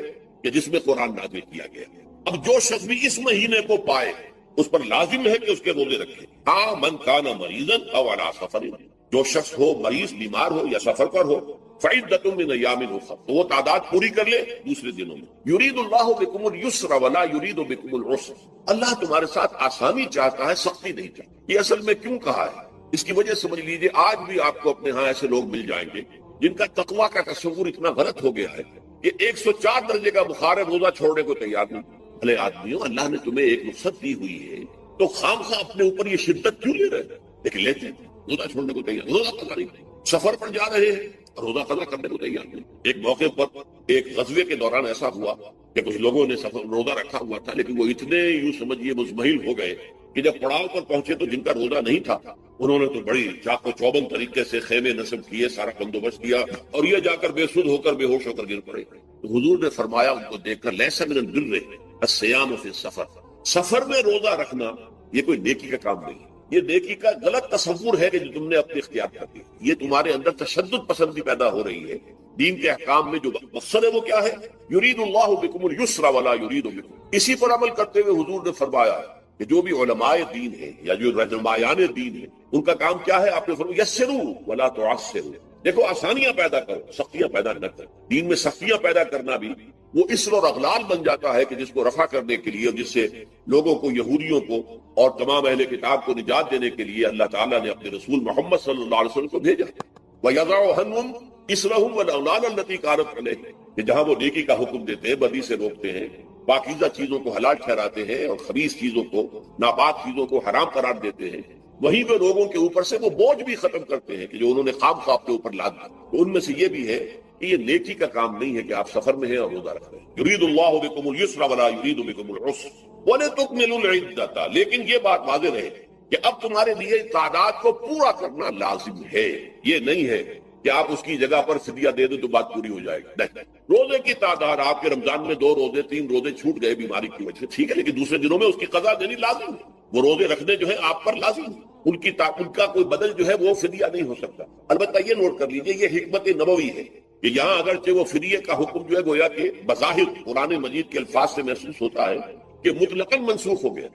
کہ جس میں قرآن نازل کیا گیا. اب جو شخص بھی اس مہینے کو پائے اس پر لازم ہے کہ اس کے روزے رکھے. ہاں من کان مریضا او علی سفر، جو شخص ہو مریض، بیمار ہو یا سفر پر ہو، فعدۃ من ایام اخر، تو وہ تعداد پوری کر لے دوسرے دنوں میں. یرید اللہ بکم اليسر ولا یرید بکم العسر. اللہ تمہارے ساتھ آسانی چاہتا ہے، سختی نہیں چاہتا. یہ اصل میں کیوں کہا ہے اس کی وجہ سمجھ لیجئے. آج بھی آپ کو اپنے ہاں ایسے لوگ مل جائیں گے جن کا تقویٰ کا تصور اتنا غلط ہو گیا ہے کہ 104 درجے کا بخار ہے، روزہ چھوڑنے کو تیار نہیں. بھلے آدمیوں، اللہ نے تمہیں ایک رخصت دی ہوئی ہے تو خام خواہ اپنے اوپر یہ شدت کیوں لے رہے ہیں؟ لیکن لیتے ہیں، روزہ چھوڑنے کو تیار، روزہ قضا نہیں. سفر پر جا رہے ہیں، روزہ قضا کرنے کو تیار نہیں. ایک موقع پر ایک غزوے کے دوران ایسا ہوا کہ کچھ لوگوں نے روزہ رکھا ہوا تھا لیکن وہ اتنے یوں سمجھیے مزمحل ہو گئے کہ جب پڑاؤ پر پہنچے تو جن کا روزہ نہیں تھا انہوں نے تو بڑی چاق و چوبند طریقے سے خیمے نصب کیے، سارا بندوبست کیا اور یہ جا کر بے سود ہو کر بے ہوش ہو کر گر پڑے. تو حضور نے فرمایا ان کو دیکھ کر، لیس من البر الصیام فی السفر، سفر میں روزہ رکھنا یہ کوئی نیکی کا کام نہیں. یہ نیکی کا غلط تصور ہے کہ جو تم نے اپنے اختیار کر دی. یہ تمہارے اندر تشدد پسندی پیدا ہو رہی ہے. دین کے احکام میں جو مقصد ہے وہ کیا ہے؟ یرید اللہ بکم اليسر ولا یرید بکم. اسی پر عمل کرتے ہوئے حضور نے فرمایا کہ جو بھی علماء دین ہیں یا جو رہنمایان دین ہیں ان کا کام کیا ہے؟ آپ نے فرمایا یسروا ولا تعسروا. دیکھو آسانیاں پیدا کرو، سختیاں پیدا نہ کرو. دین میں سختیاں پیدا کرنا بھی وہ اسر اور اغلال بن جاتا ہے کہ جس کو رفع کرنے کے لیے اور جس سے لوگوں کو، یہودیوں کو اور تمام اہل کتاب کو نجات دینے کے لیے اللہ تعالیٰ نے اپنے رسول محمد صلی اللہ علیہ وسلم کو بھیجا. وَيَضَعُ عَنْهُمْ إِصْرَهُمْ وَالْأَغْلَالَ الَّتِي كَانَتْ عَلَيْهِمْ. کہ جہاں وہ نیکی کا حکم دیتے ہیں، بدی سے روکتے ہیں، پاکیزہ چیزوں کو حلال ٹھہراتے ہیں اور خبیث چیزوں کو، ناپاک چیزوں کو حرام قرار دیتے ہیں، وہیں پہ لوگوں کے اوپر سے وہ بوجھ بھی ختم کرتے ہیں کہ جو انہوں نے خواب خواب کے اوپر لاد دیا۔ تو ان میں سے یہ بھی ہے کہ یہ نیکی کا کام نہیں ہے کہ آپ سفر میں ہیں اور روزہ رکھ رہے ہیں۔ یرید اللہ بکم اليسر ولا یرید بکم العسر ولتکملوا العدۃ، لیکن یہ بات واضح رہے کہ اب تمہارے لیے تعداد کو پورا کرنا لازم ہے، یہ نہیں ہے کہ آپ اس کی جگہ پر فدیہ دے دیں تو بات پوری ہو جائے گی۔ نہیں، روزے کی تعداد آپ کے رمضان میں 2 روزے 3 روزے چھوٹ گئے بیماری کی وجہ سے، ٹھیک ہے، لیکن دوسرے دنوں میں اس کی قضا دینی لازم ہے، وہ روزے رکھنے جو ہے آپ پر لازم ہے، ان کا کوئی بدل جو ہے وہ فدیہ نہیں ہو سکتا۔ البتہ یہ نوٹ کر لیجئے، یہ حکمت نبوی ہے کہ یہاں اگرچہ وہ فدیے کا حکم جو ہے گویا کہ بظاہر قرآن مجید کے الفاظ سے محسوس ہوتا ہے کہ مطلقاً منسوخ ہو گیا،